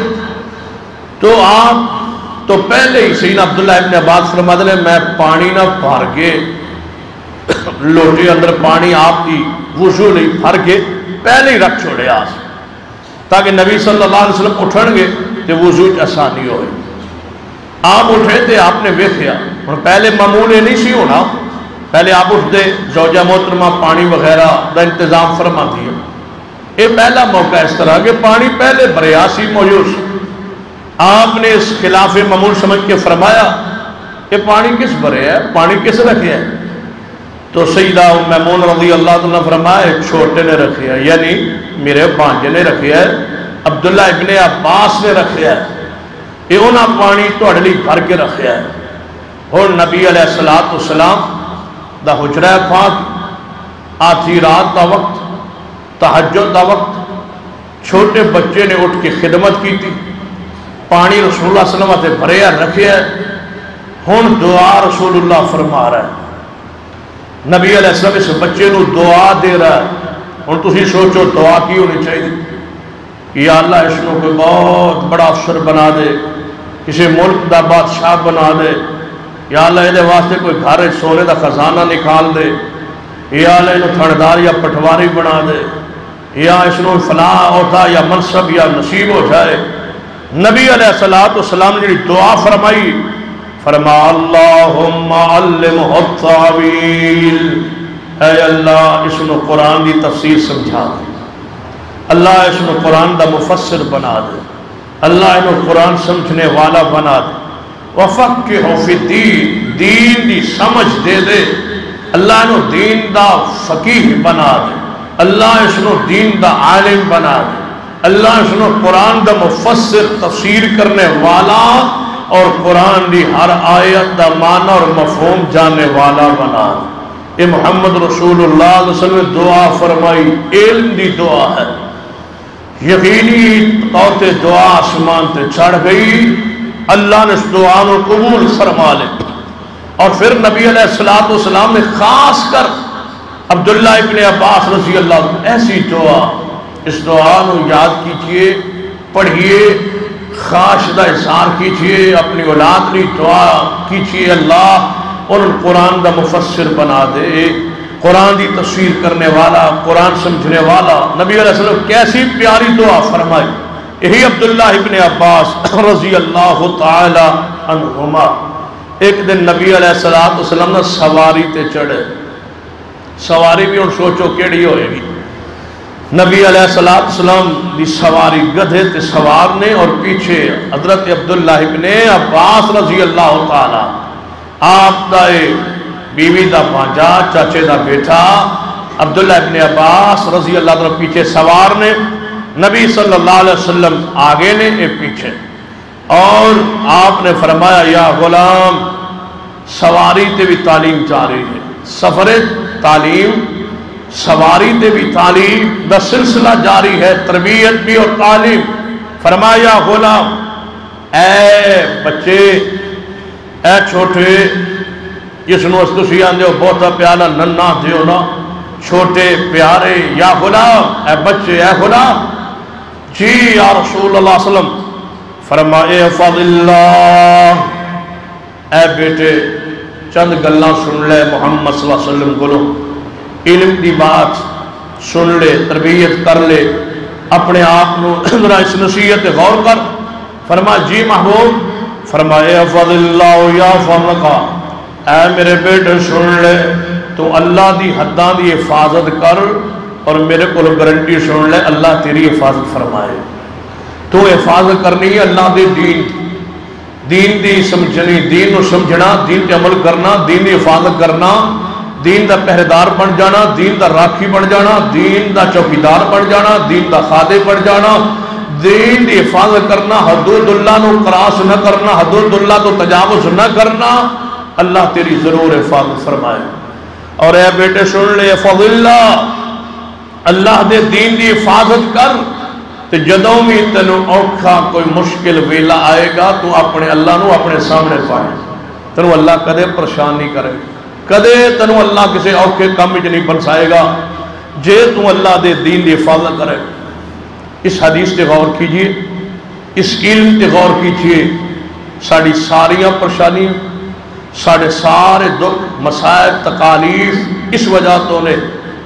تو پہلے ہی سیدنا عبداللہ ابن عباس فرماتے ہیں میں پانی نہ بھر کے لوٹے اندر پانی آپ کی وضو نہیں بھر کے پہلے ہی رکھ چھوڑے آس تاکہ نبی صلی اللہ علیہ وسلم اٹھن گے تو وضو آسانی ہوئے۔ آپ اٹھے تھے آپ نے ویکھیا اور پہلے معمول نہیں سی ہونا، پہلے آپ اٹھتے زوجہ محترمہ پانی وغیرہ دا انتظام فرما دیا۔ یہ پہلا موقع اس طرح کہ پانی پہلے بریاسی موجود، آپ نے اس خلاف معمول سمجھ کے فرمایا کہ پانی کس بھرے ہے، پانی کس رکھے ہے؟ تو سیدہ میمون رضی اللہ عنہ فرمایا چھوٹے نے رکھے ہے، یعنی میرے بانجے نے رکھے ہے، عبداللہ ابن عباس نے رکھے ہے، یہ انہاں پانی توڑ لی بھر کے رکھے ہے۔ اور نبی علیہ السلام دا حجرہ پاک آدھی رات دا وقت، تہجد دا وقت، چھوٹے بچے نے اٹھ کے خدمت کی تھی، پانی رسول اللہ صلی اللہ علیہ وسلم بھرے رکھے ہے، ہن دعا رسول اللہ فرما رہا ہے۔ نبی علیہ السلام اس بچے نو دعا دے رہا ہے، ہن تسی سوچو دعا کی ہونی چاہیے کہ یا اللہ اس کو کوئی بہت بڑا افسر بنا دے، کسی ملک دا بادشاہ بنا دے، یا اللہ یہ واسطے کوئی گھر سونے دا خزانہ نکال دے، یا اللہ انہوں تھندار یا پٹواری بنا دے، یا اس کو فلاں عہدہ یا منصب یا نصیب ہو جائے۔ نبی علیہ السلام نے دعا فرمائی، فرما اللہم علمہ التاویل، اے اللہ اس کو قرآن دی تفسیر سمجھا دے، اللہ اس کو قرآن دا مفسر بنا دے، اللہ انہوں قرآن سمجھنے والا بنا دے، وفقہ فی الدین، دین دی سمجھ دے دے، اللہ انہوں دین دا فقیہ بنا دے، اللہ اس کو دین دا عالم بنا دے، اللہ اس کو قرآن دا مفسر تفسیر کرنے والا اور قرآن دی ہر آیت دا معنی اور مفہوم جاننے والا بنا دے۔ یہ محمد رسول اللہ علیہ وسلم دعا فرمائی، علم دی دعا ہے، یقینی طور تے دعا آسمان تے چڑھ گئی، اللہ نے اس دعا کو قبول فرما لے۔ اور پھر نبی علیہ السلام نے خاص کر عبداللہ ابن عباس رضی اللہ عنہ ایسی دعا، اس دعا کو یاد کیجئے، پڑھئے، خواہش دا اظہار کیجئے، اپنی اولاد کی دعا کیجئے اللہ ان قرآن دا مفسر بنا دے، قرآن دی تفسیر کرنے والا، قرآن سمجھنے والا۔ نبی علیہ السلام کیسی پیاری دعا فرمائی۔ یہی عبداللہ ابن عباس رضی اللہ تعالی عنہما ایک دن نبی علیہ السلام نے سواری تے چڑھے، سواری بھی ان سوچو کیڑی ہوئے گی، نبی علیہ السلام دی سواری گدھے تے سوار نے اور پیچھے حضرت عبداللہ ابن عباس رضی اللہ تعالی، آپ دا بیوی دا بھانجا، چاچے دا بیٹا عبداللہ ابن عباس رضی اللہ تعالی پیچھے سوار نے، نبی صلی اللہ علیہ وسلم آگے نے اے پیچھے، اور آپ نے فرمایا یا غلام سواری تے بھی تعلیم جاری ہے، سفر تعلیم سواری تے بھی تعلیم دا سلسلہ جاری ہے، تربیت بھی اور تعلیم۔ فرمایا یا غلام، اے بچے، اے چھوٹے، جس نو تسی آندے ہو بہتا پیالا ننّا دیو نا، چھوٹے پیارے، یا غلام، اے بچے، اے غلام، جی یا رسول اللہ صلی اللہ علیہ وسلم۔ فرمائے احفظ اللہ، اے بیٹے چند گلاں سن لے محمد صلی اللہ علیہ وسلم کو، علم دی بات سن لے، تربیت کر لے، اپنے آپ نو ذرا اس نصیحت غور کر۔ فرمایا جی محبوب، فرمائے احفظ اللہ یا فرقا، اے میرے بیٹے سن لے، تو اللہ دی حداں دی حفاظت کر اور میرے کو گارنٹی سن لے اللہ تیری حفاظت فرمائے۔ تو حفاظت کرنی ہے اللہ دے دین دی سمجھنی، دین نو سمجھنا، دین تے عمل کرنا، دین دی حفاظت کرنا، دین دا پہرےدار بن جانا، دین دا راکھی بن جانا، دین دا چوکیدار بن جانا، دین دا خادم بن جانا، دین دی حفاظت کرنا، حدود اللہ نو کراس نہ کرنا، حدود اللہ تو تجاوز نہ کرنا، اللہ تیری ضرور حفاظت فرمائے۔ اور اے بیٹے سن لے احفظ اللہ، اللہ دے دین دی حفاظت کر، تو جدوں بھی تینوں اوکھا کوئی مشکل ویلا آئے گا تو اپنے اللہ نو اپنے سامنے پائے، تینوں اللہ کدے پریشان نہیں کرے، کدے تینوں اللہ کسی اوکھے کام وچ نہیں پھنسائے گا جے تو اللہ دے دین دی حفاظت کرے۔ اس حدیث تے غور کیجئے، اس علم تے غور کیجئے، ساری ساریاں پریشانی، سارے سارے دکھ مسائل تکالیف اس وجہ تو نے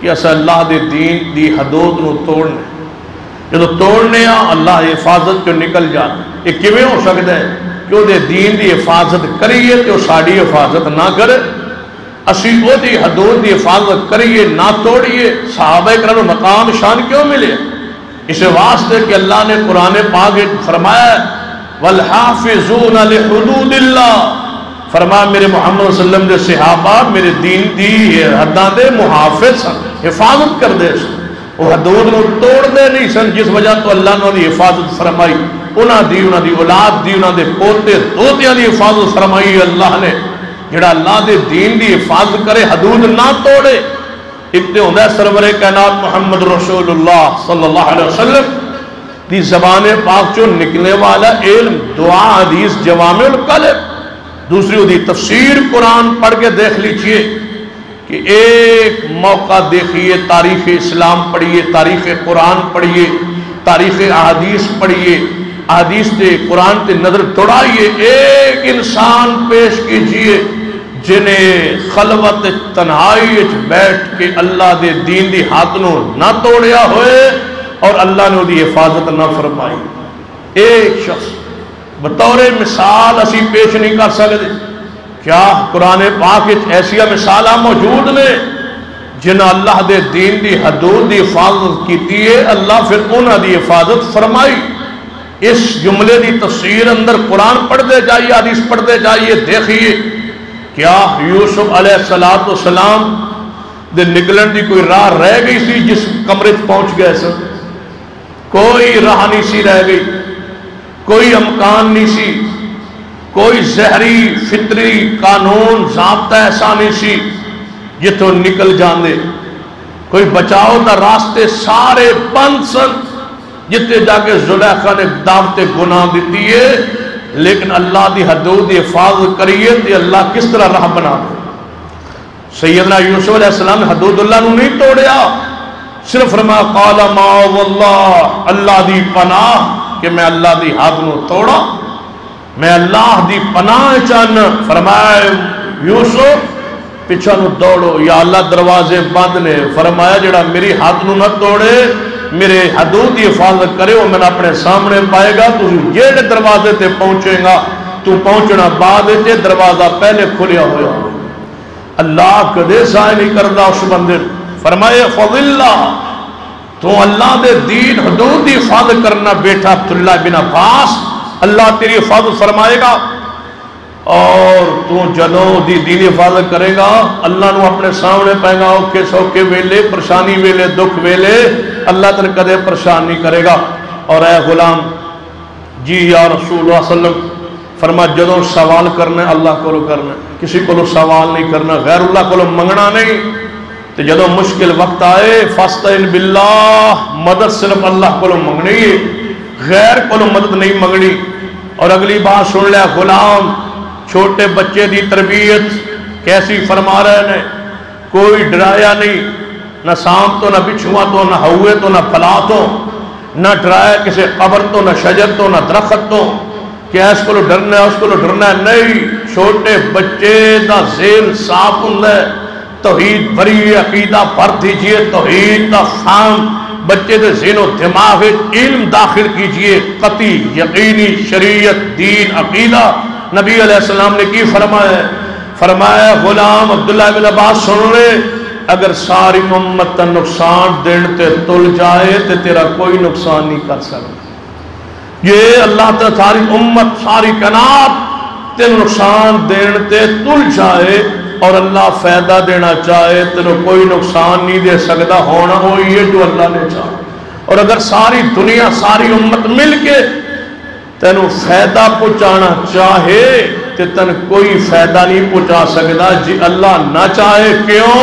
کہ اسا اللہ دے دین دی حدود نو توڑنے، جدو توڑنے اللہ حفاظت جو نکل جانا، یہ کیویں ہو سکتا ہے کہ وہ دین دی حفاظت کریے تو ساری حفاظت نہ کرے، اسی وہ دی حدود دی حفاظت کریے نہ توڑیے۔ صحابہ کرام مقام شان کیوں ملے؟ اس واسطے کہ اللہ نے قرآن پاک فرمایا والحافظون لحدود اللہ، فرمایا میرے محمد صلی اللہ علیہ وسلم دے صحابہ میرے دین دی حداں دے محافظ سن، حفاظت کر دے سن، وہ حدود نو توڑ دے نہیں سن، جس وجہ تو اللہ نے دی حفاظت فرمائی، انہاں دی اولاد دی، انہاں دے پوتے دوتیاں دی حفاظت فرمائی اللہ نے۔ جڑا اللہ دے دین دی حفاظت کرے، حدود نہ توڑے، ایک تے ہوندہ ہے سرور کائنات محمد رسول اللہ صلی اللہ علیہ وسلم دی زبان پاک چو نکلنے والا علم، دعا، حدیث، جوامع الکلم، دوسری دی تفسیر قرآن پڑھ کے دیکھ لیجئے کہ ایک موقع دیکھیے، تاریخ اسلام پڑھیے، تاریخ قرآن پڑھیے، تاریخ احادیث پڑھیے، احادیث تے قرآن تے نظر توڑائیے، ایک انسان پیش کیجئے جنہیں خلوت تنہائی بیٹھ کے اللہ دے دین دی ہاتھ نو نہ توڑیا ہوئے اور اللہ نے دی حفاظت نہ فرمائی۔ ایک شخص بطور مثال اسی پیش نہیں کر سکتے، کیا قرآن پاک ایسی مثالہ موجود نے جنہ اللہ دے دین دی حدود دی حفاظت کیتی ہے، اللہ پھر انہاں دی حفاظت فرمائی۔ اس جملے دی تفسیر اندر قرآن پڑھتے جائیے، حدیث پڑھتے جائیے، دیکھیے کیا یوسف علیہ السلام دے نکلن دی کوئی راہ رہ گئی سی جس کمرے پہنچ گئے سن؟ کوئی راہ نہیں سی رہ گئی، کوئی امکان نہیں سی، کوئی زہری فطری قانون ضابطہ ایسا نہیں سی جتوں نکل جاندے، کوئی بچاؤ دا راستے سارے بند سن، جتے جا کے زلیخا نے دعوت گناہ دیتی ہے، لیکن اللہ دی حدود دی حفاظت کریے تے اللہ کس طرح راہ بنا دے۔ سیدنا یوسف علیہ السلام نے حدود اللہ نو نہیں توڑیا، صرف فرمایا قال معاذ اللہ، اللہ دی پناہ کہ میں اللہ دی حد نو توڑا، میں اللہ دی پناہ چاہنا۔ فرمایا یوسف پیچھا نو دوڑو، یا اللہ دروازے بند نے، فرمایا جڑا میری حد نو نہ توڑے، میرے حدود کی حفاظت کرے، وہ میں اپنے سامنے پائے گا۔ تو جیڑے دروازے تے پہنچے گا تو پہنچنا بعد تے دروازہ پہلے کھلیا ہوا۔ اللہ کدے ضائع نہیں کردا اس بندے۔ فرمایا فضلہ تو اللہ دے دین حدود کی حفاظت کرنا بیٹا عبداللہ بن عباس، اللہ تیری حفاظت فرمائے گا، اور تو جدوں دی دین حفاظت کرے گا اللہ نو اپنے سامنے پائے گا، اوکے سوکے ویلے، پریشانی ویلے، دکھ ویلے اللہ تن کدے پریشان نہیں کرے گا۔ اور اے غلام جی یا رسول اللہ صلی اللہ علیہ وسلم فرما جدوں سوال کرنا اللہ کو کرنا، کسی کو سوال نہیں کرنا، غیر اللہ کو منگنا نہیں۔ تو جدوں مشکل وقت آئے فاستعن باللہ، مدد صرف اللہ کو منگنی ہے، غیر کو مدد نہیں منگنی۔ اور اگلی بات سن لیا، غلام چھوٹے بچے دی تربیت کیسی فرما رہے ہیں، کوئی ڈرایا نہیں، نہ سانپ تو، نہ بچھوا تو، نہ ہوئے تو، نہ پلا تو، نہ ڈرایا کسی قبر تو، نہ شجر تو، نہ درخت تو، کہ اس کو ڈرنا ہے اس کو ڈرنا ہے، نہیں۔ چھوٹے بچے دا ذہن صاف ہوندا ہے، توحید بری عقیدہ پڑھ دیجئے، توحید دا فہم بچے دے ذہن و دماغ علم داخل کیجئے، قطعی یقینی شریعت دین عقیدہ۔ نبی علیہ السلام نے کی فرمایا ہے؟ فرمایا غلام عبداللہ بن عباس سن لے، اگر ساری امت تا نقصان دین تے تل جائے تے تیرا کوئی نقصان نہیں کر سکتا۔ یہ اللہ تعالی ساری امت ساری کائنات تے نقصان دین تے تل جائے اور اللہ فائدہ دینا چاہے تینوں کوئی نقصان نہیں دے سکتا، ہونا ہوئی ہے جو اللہ نے چاہا۔ اور اگر ساری دنیا ساری امت مل کے تینوں فائدہ پہنچانا چاہے تو تن کوئی فائدہ نہیں پہنچا سکتا جی اللہ نہ چاہے۔ کیوں؟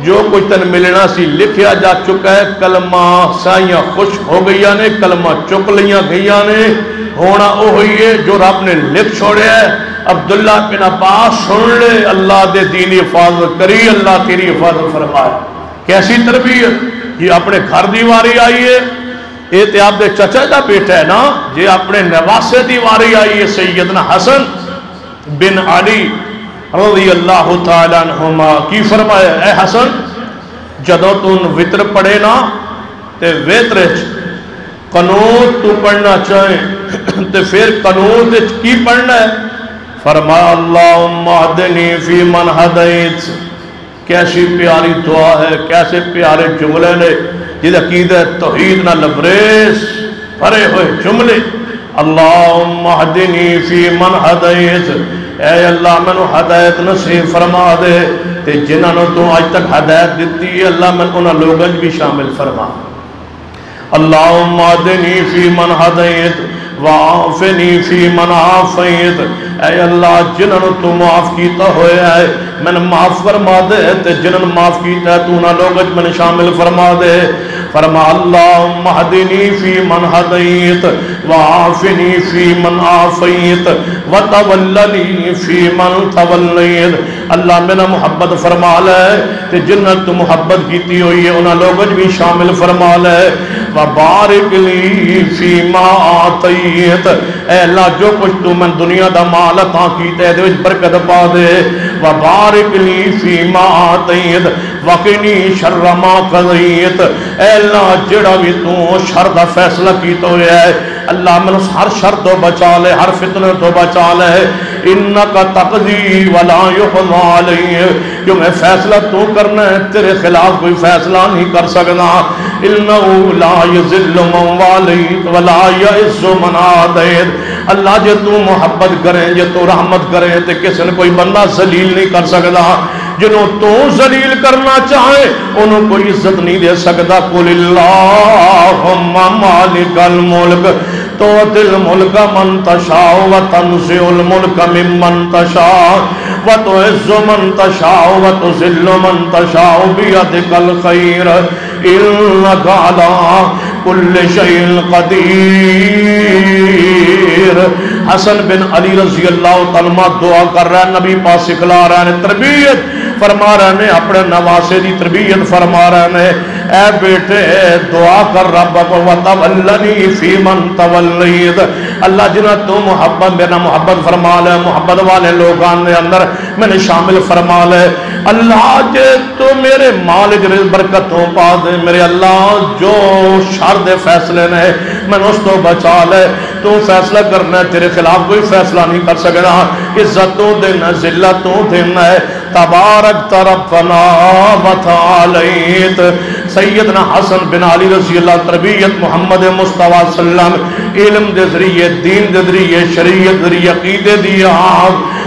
جو کچھ تن ملنا سی لکھیا جا چکا ہے، کلمہ سائیاں خشک ہو گئیاں نے، کلمہ چک لیاں گئیاں نے، ہونا وہ ہوئی ہے جو رب نے لکھ چھوڑیا ہے۔ عبداللہ بن عباس سن لے، اللہ دے دینی حفاظت کری، اللہ تیری حفاظت فرمائے۔ کیسی تربیت؟ یہ اپنے گھر دیواری آئی ہے، یہ تے آپ دے چچا دا بیٹا ہے نا، جی اپنے نواسے دیواری آئی ہے سیدنا حسن بن علی رضی اللہ تعالیٰ عنہما۔ کی فرمایا اے حسن جدوں تو وطر پڑھے نا تے وطر قنوت تو پڑھنا چاہے تے پھر قنوت کی پڑھنا ہے؟ فرمایا اللہم اہدنی فی من ہدیت۔ کیسی پیاری دعا ہے، کیسے پیارے جملے نے، جس عقیدہ توحید نہ لبریز بھرے ہوئے جملے۔ اللہم اہدنی فی من ہدیت، اے اللہ منو ہدایت نصیب فرما دے، تے جنہاں نے تو آج تک ہدایت دیتی ہے اللہ من انہاں لوگوں بھی شامل فرما۔ اللہم اہدنی فی من ہدیت وعافنی فی من عافیت، اے اللہ جنہاں نے تو معاف کیتا ہویا ہے میں نے معاف فرما دے، تے جنہاں نے معاف کیتا ہے تو نہ لوگوں میں شامل فرما دے۔ فرما اللہم اہدنی فی من ہدیت وعافنی فی من عافیت وتولنی فی من تولیت۔ اللہ میرا محبت فرما لے، تے جنہاں تو محبت کیتی ہوئی ہے انہاں لوگوں بھی شامل فرما لے۔ وبارک لی فی ما آتیت، اے اللہ جو کچھ تو من دنیا دا مال عطا کیتا ہے دے وچ برکت پا دے۔ وبارک لی فی ما آتیت وقنی شر ما قضیت، اے اللہ جڑا بھی تو شر دا فیصلہ کیتا ہویا ہے اللہ من ہر شر تو بچا لے، ہر فتنے تو بچا لے۔ انکا تقضی ولا یقضی علیہ، جو میں فیصلہ تو کرنا ہے تیرے خلاف کوئی فیصلہ نہیں کر سکنا۔ انہو لا یذل من والیت ولا یعز من عادیت، اللہ جے تو محبت کریں جے تو رحمت کریں تے کسی نے کوئی بندہ ذلیل نہیں کر سکتا، جنہوں تو ذلیل کرنا چاہے انہوں کوئی عزت نہیں دے سکتا۔ قل اللہم مالک الملک تؤتی الملک من تشاء وتنزع الملک ممن تشاء وتعز من تشاء وتذل من تشاء بیدک الخیر انک علی کل شیء قدیر۔ حسن بن علی رضی اللہ تعالیٰ دعا کر رہا ہے، نبی پاک سکھلا رہا ہے، تربیت فرما رہے ہیں، اپنے نواسے دی تربیت فرما رہے ہیں۔ اے بیٹے دعا کر ربک وتولنی فی من تولیت، اللہ جنہ تو محبت میرا محبت فرما لے، محبت والے لوگان نے اندر میں نے شامل فرما لے۔ اللہ جے تو میرے مالک برکتوں پا دے، میرے اللہ جو شر دے فیصلے نے میں اس تو بچا لے، تو فیصلہ کرنا ہے، تیرے خلاف کوئی فیصلہ نہیں کر سکنا، عزتوں دینا ذلتوں دینا ہے، تبارک ربنا وتعالیت۔ سیدنا حسن بن علی رضی اللہ تربیت محمد مصطفیٰ صلی اللہ علیہ وسلم علم دے ذریعے دین دے ذریعے شریعت ذریعے عقیدے دیا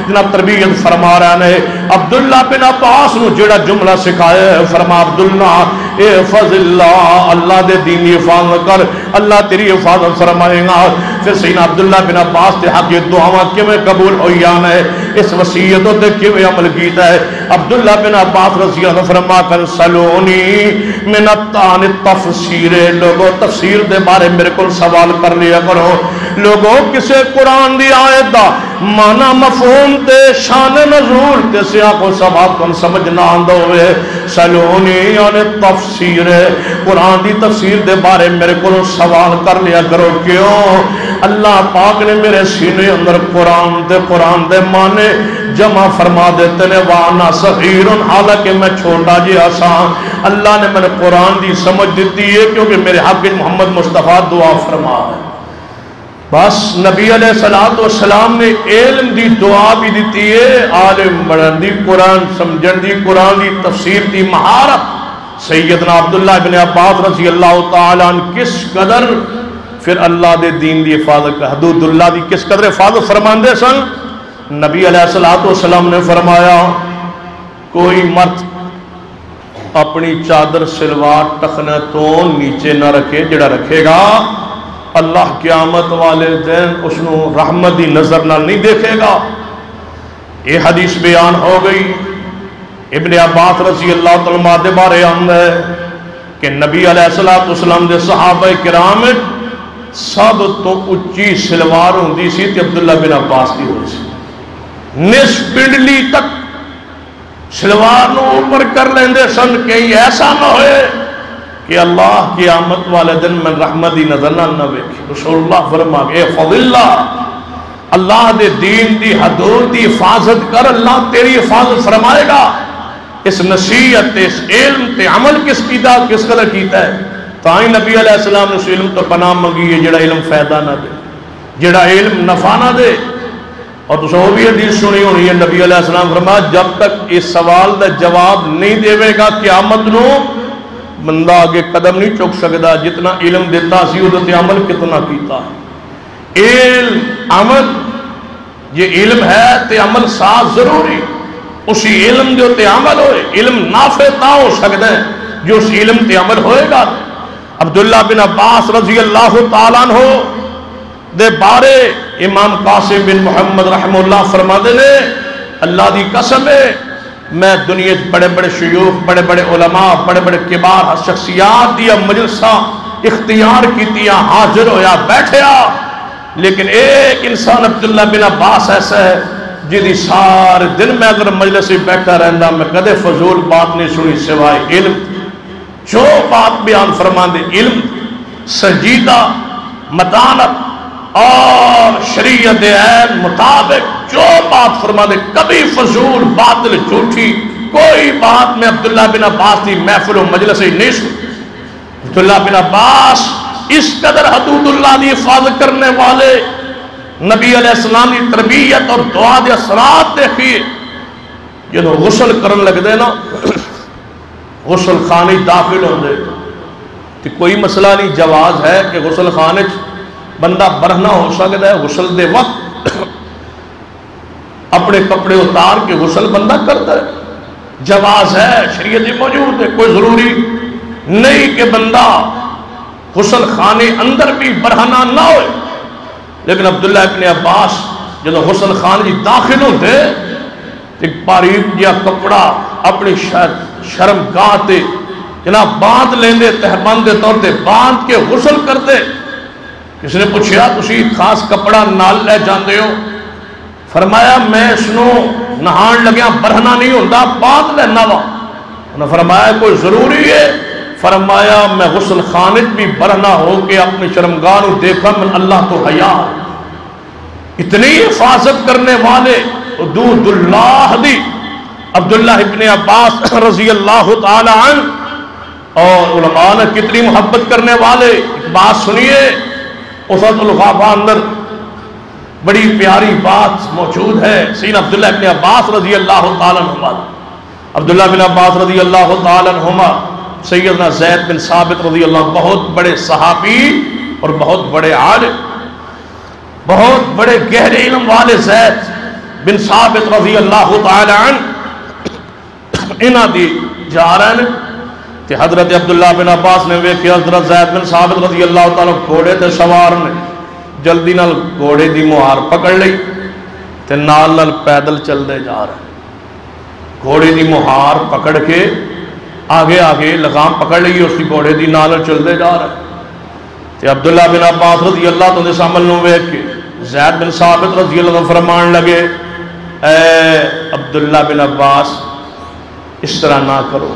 جناب تربیت فرما رہے ہیں۔ عبداللہ بن عباس نو جڑا جملہ سکھایا ہے، فرما عبداللہ احفظ اللہ، اللہ دے دین کی حفاظت کر، اللہ تیری حفاظت فرمائے گا۔ پھر سیدنا عبداللہ بن عباس تے حق یہ دعاواں کیویں قبول ہوئیاں نے، اس وصیتوں تے کیویں عمل کیتا ہے۔ عبداللہ بن عباس رضی اللہ عنہ فرما کر سلونی من الطعن التفسیر، لوگوں تفسیر دے بارے میرے کو سوال کر لیا کرو، لوگوں کسے قرآن دی آیت دا مانا مفہوم تے شان نزول تے سیاق و سباق کن سمجھ نہ آندہ ہوئے، سلونی عن التفسیر، قرآن دی تفسیر دے بارے میرے کو سوال کر لیا کرو۔ کیوں؟ اللہ پاک نے میرے سینے اندر قرآن دے معنی جمع فرما دیتے نے، وانا صغیر، حالانکہ میں چھوٹا جی آسان، اللہ نے میں نے قرآن دی سمجھ دیتی ہے کیونکہ میرے حق محمد مصطفیٰ دعا فرما ہے۔ بس نبی علیہ السلام نے علم دی دعا بھی دیتی ہے، عالم بڑھن دی، قرآن سمجھن دی، قرآن دی تفسیر دی مہارت۔ سیدنا عبداللہ بن عباس رضی اللہ تعالیٰ عنہ کس قدر پھر اللہ دے دین دی حفاظت کا حدود اللہ دی کس قدر حفاظت فرماندے سن۔ نبی علیہ السلام نے فرمایا کوئی مرد اپنی چادر سلوار ٹخنے تو نیچے نہ رکھے، جڑا رکھے گا اللہ قیامت والے دن اس نو رحمت دی نظر نہ نہیں دیکھے گا۔ یہ حدیث بیان ہو گئی۔ ابن عباس رضی اللہ تعالیٰ دے بارے آمد ہے کہ نبی علیہ السلام دے صحابہ کرام سب تو اچھی سلوار ہوندی سی تے عبداللہ بن عباس دی ہوئی سی، نصف پنڈلی تک سلوار نو اوپر کر لیندے سن، کہیں ایسا نہ ہوئے کہ اللہ قیامت والے دن میں رحمت دی نظر نہ ویکھی۔ رسول اللہ فرما اے فضلہ، اللہ دے دین دی حدود دی حفاظت کر، اللہ تیری حفاظت فرمائے گا۔ اس نصیحت اس علم تے عمل کس قدر کیتا ہے، تائیں نبی علیہ السلام نے اس علم تو پناہ منگی ہے جڑا علم فائدہ نہ دے، جڑا علم نفع نہ دے۔ اور تو وہ بھی حدیث سنی ہونی ہے، نبی علیہ السلام فرمایا جب تک اس سوال دا جواب نہیں دے گا قیامت نو بندہ آگے قدم نہیں چک سکتا، جتنا علم دیتا سی ادھے عمل کتنا کیتا ہے۔ علم عمل یہ علم ہے تے عمل ساتھ ضروری، اسی علم جو تے عمل ہوئے، علم نافع تا ہو سکتا ہے جو اس علم تے عمل ہوئے گا۔ عبداللہ بن عباس رضی اللہ تعالیٰ عنہ دے بارے امام قاسم بن محمد رحمہ اللہ فرما دے نے، اللہ دی قسم ہے میں دنیا بڑے بڑے شیوخ، بڑے بڑے علماء، بڑے بڑے کبار شخصیات دیا مجلسہ اختیار کیتیا، حاضر ہویا بیٹھیا، لیکن ایک انسان عبداللہ بن عباس ایسا ہے جدی سارے دن میں اگر مجلس سے بیٹھا رہندا میں کدے فضول بات نہیں سنی سوائے علم، جو بات بیان فرما دے علم سنجیدہ متانت اور شریعت عین مطابق جو بات فرما دے، کبھی فضول باطل جھوٹی کوئی بات میں عبداللہ بن عباس کی محفل و مجلس سے نہیں سنی۔ عبداللہ بن عباس اس قدر حدود اللہ کی حفاظت کرنے والے، نبی علیہ السلام کی تربیت اور دعا دے اثرات دیکھیے، جنہوں غسل کرن لگ دے نا، غسل خانے داخل ہوں دے تو کوئی مسئلہ نہیں، جواز ہے کہ غسل خانے بندہ برہنہ ہو سکتا ہے، غسل دے وقت اپنے کپڑے اتار کے غسل بندہ کرتا ہے، جواز ہے، شریعت موجود ہے، کوئی ضروری نہیں کہ بندہ غسل خانے اندر بھی برہنہ نہ ہوئے۔ لیکن عبداللہ ابن عباس جب غسل خانے جی داخل ہوتے ایک باریک جہا کپڑا اپنی شرم گاہ تے جناب باندھ لیندے، تہبند دے طور تے باندھ کے غسل کرتے۔ کسی نے پوچھا تسی خاص کپڑا نال لے جاندے ہو؟ فرمایا میں اس نو نہان لگیا برہنہ نہیں ہوندہ، باندھ لینا وا۔ انہوں نے فرمایا کوئی ضروری ہے؟ فرمایا میں غسل خانت بھی برہنہ ہو کے اپنے شرمگاہ دیکھا من اللہ تو حیا، اتنی حفاظت کرنے والے حدود اللہ دی عبداللہ ابن عباس رضی اللہ تعالی عنہ، اور علماء نے کتنی محبت کرنے والے. ایک بات سنیے، اسد الغابہ اندر بڑی پیاری بات موجود ہے. سیدنا عبداللہ ابن عباس رضی اللہ تعالی عنہ، عبداللہ بن عباس رضی اللہ تعالی عنہما سیدنا زید بن ثابت رضی اللہ عنہ، بہت بڑے صحابی اور بہت بڑے عالم، بہت بڑے گہرے علم والے زید بن ثابت رضی اللہ تعالی عنہ انہاں دی جا رہے ہیں کہ حضرت عبداللہ بن عباس نے ویکھی حضرت زید بن ثابت رضی اللہ تعالی گھوڑے تے سوار نے جلدی نال گھوڑے دی مہار پکڑ لئی تے نال نال پیدل چل دے جا رہے ہیں. گھوڑے دی مہار پکڑ کے آگے آگے لگام پکڑ لئی، اس کی گھوڑے دی نال چل دے جا رہے ہیں. تے عبداللہ بن عباس رضی اللہ تعالی عنہ عمل نو ویکھ کے زید بن ثابت رضی اللہ عنہ فرمان لگے، اے عبداللہ بن عباس اس طرح نہ کرو،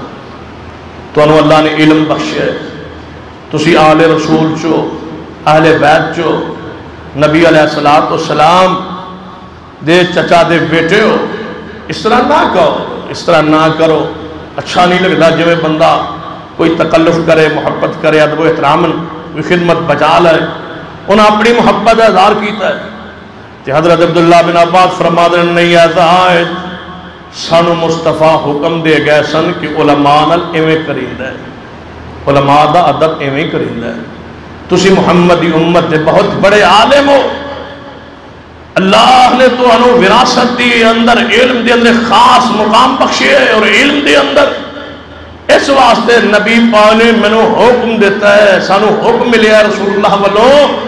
تو انہوں اللہ نے علم بخشے، تسی آل رسول چو، اہل بیت چو، نبی علیہ السلام دے چچا دے بیٹے ہو، اس طرح نہ کہو، اس طرح نہ کرو. اچھا نہیں لگتا جو بندہ کوئی تکلف کرے، محبت کرے، ادب و احترام کوئی خدمت بچا لے. انہوں اپنی محبت اظہار کیتا ہے. کہ حضرت عبداللہ بن عباس فرما دے نہیں ایسا آئے سانو مصطفیٰ حکم دے گئے سن کہ علماء نال ایویں کریندہ ہے، علماء دا ادب ایویں کریندہ ہے. تسی محمدی امت دے بہت بڑے عالم ہو، اللہ نے تو انہوں وراثت دی اندر علم دے اندر خاص مقام بخشے، اور علم دے اندر اس واسطے نبی پاک نے منو حکم دیتا ہے، سانو حکم ملے ہے رسول اللہ والوں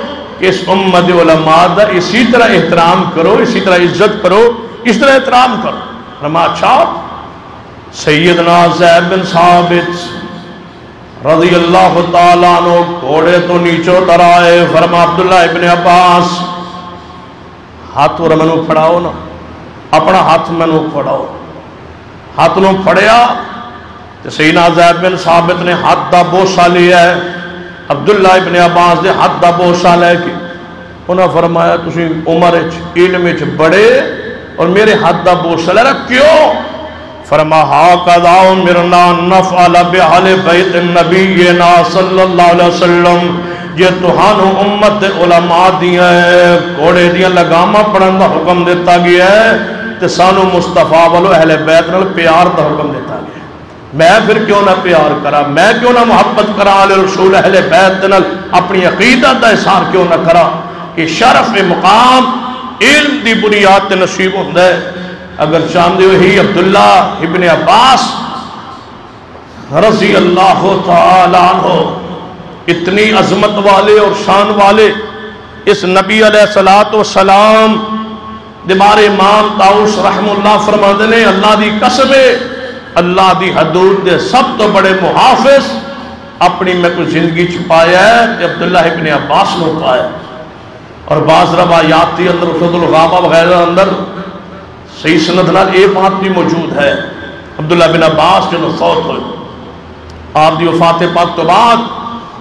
کہ اس امت علماء دا اسی طرح احترام کرو، اسی طرح عزت کرو، اس طرح احترام کرو. فرما اچھا. سیدنا زید بن ثابت رضی اللہ تعالیٰ عنہ گھوڑے تو نیچے اتر آئے. فرما عبداللہ ابن عباس ہاتھ اور منو پھڑاؤ نا، اپنا ہاتھ منو پھڑاؤ. ہاتھ نو پھڑیا تو سیدنا زید بن ثابت نے ہاتھ دا بوسہ لیا ہے. عبداللہ ابن عباس نے ہاتھ دا بوسہ لے کے انہوں فرمایا تسی عمر علم بڑے اور میرے ہاتھ دا بوسہ لے رہا کیوں؟ فرما ہاکذا امرنا نفعل بأہل بیت نبینا صلی اللہ علیہ وسلم. یہ تہانو امت علماء دیا ہے گھوڑے دیا لگاما پڑھن دا حکم دیتا گیا ہے، تے سانو مصطفیٰ والو اہل بیت نال پیار دا حکم دیتا گیا. میں پھر کیوں نہ پیار کرا، میں کیوں نہ محبت کرا آل رسول اہل بیت نال، اپنی عقیدت دا اظہار کیوں نہ کرا. کہ شرف مقام علم دی بنیاد تے نصیب ہوتا ہے. اگر چاندے ہوئی عبداللہ ابن عباس رضی اللہ تعالی عنہ اتنی عظمت والے اور شان والے اس نبی علیہ السلام دمار امام طاؤس رحم اللہ فرماتے ہیں اللہ دی قسم ہے، اللہ دی حدود دے سب تو بڑے محافظ اپنی میں کوئی زندگی چھپایا ہے کہ عبداللہ ابن عباس نے پایا. اور بعض روایات کے اندر اسد الغابہ وغیرہ اندر صحیح سند نال یہ بات بھی موجود ہے. عبداللہ بن عباس جو فوت ہوئے آپ دی وفات پاک تو بعد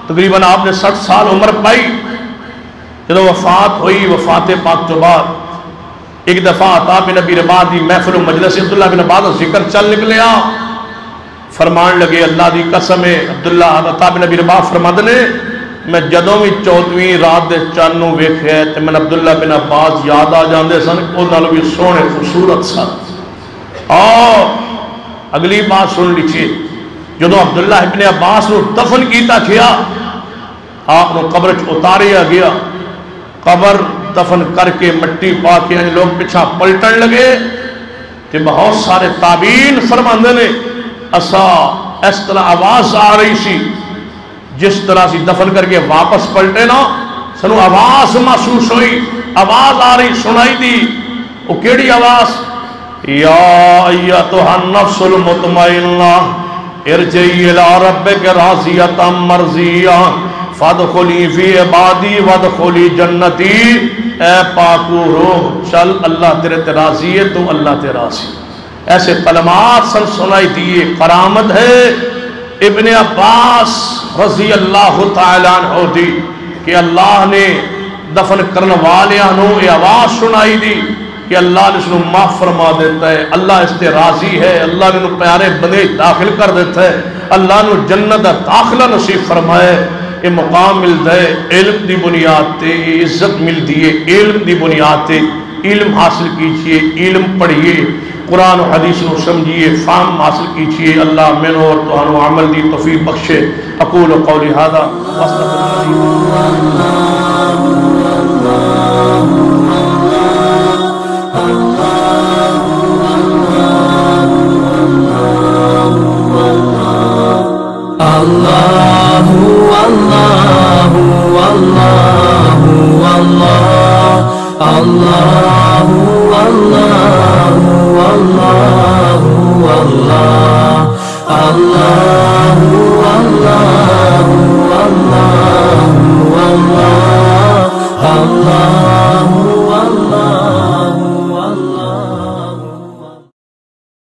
تقریباً آپ نے 60 سال عمر پائی. جب وفات ہوئی وفات پاک تو بعد ایک دفعہ عطا بن ابی رباح دی محفل و مجلس عبداللہ بن عباس ذکر چل نکلیا. فرمان لگے اللہ دی قسم ہے عبداللہ عطا بن ابی رباح فرماتے نے میں جدوں بھی 14ویں رات دے چانوں ویکھے تے میں عبداللہ بن عباس یاد آ جاندے سن او نالوں بھی سونے خوبصورت سن. اور اگلی بات سن لیجیے، جدوں عبداللہ ابن عباس نو دفن کیتا کیا آپ نو قبر اتاریا گیا. قبر دفن کر کے مٹی پا کے لوگ پچھا پلٹن لگے کہ بہت سارے تابعین فرماندے نے اسا اس طرح آواز آ رہی سی جس طرح سی دفن کر کے واپس پلٹے نا سنو آواز محسوس ہوئی، آواز آ رہی سنائی دی. وہ کیڑی آواز؟ یا ایتھا النفس المطمئنہ ارجعی الی ربک راضیۃ مرضیہ فادخلی فی عبادی وادخلی جنتی. اے پاکو روح چل اللہ تیرے تے راضی ہے تو اللہ تے راضی. ایسے کلمات سن سنائی دیئے. کرامت ہے ابن عباس رضی اللہ تعالیٰ عنہ دی کہ اللہ نے دفن کرنے والیاں نو یہ آواز سنائی دی کہ اللہ نے اس کو معاف فرما دیتا ہے، اللہ اس سے راضی ہے، اللہ نے پیارے بندے داخل کر دیتا ہے، اللہ نے جنت داخلہ نصیب فرمائے۔ یہ مقام ملتا ہے علم دی بنیاد تے، یہ عزت ملتی ہے علم دی بنیاد تے۔ علم حاصل کیجئے، علم پڑھئے، قرآن و حدیث کو سمجھئے، فہم حاصل کیجئے۔ اللہ میں اور تو عمل دی توفیق بخشے۔ اقول قولی ھذا واستغفر Allah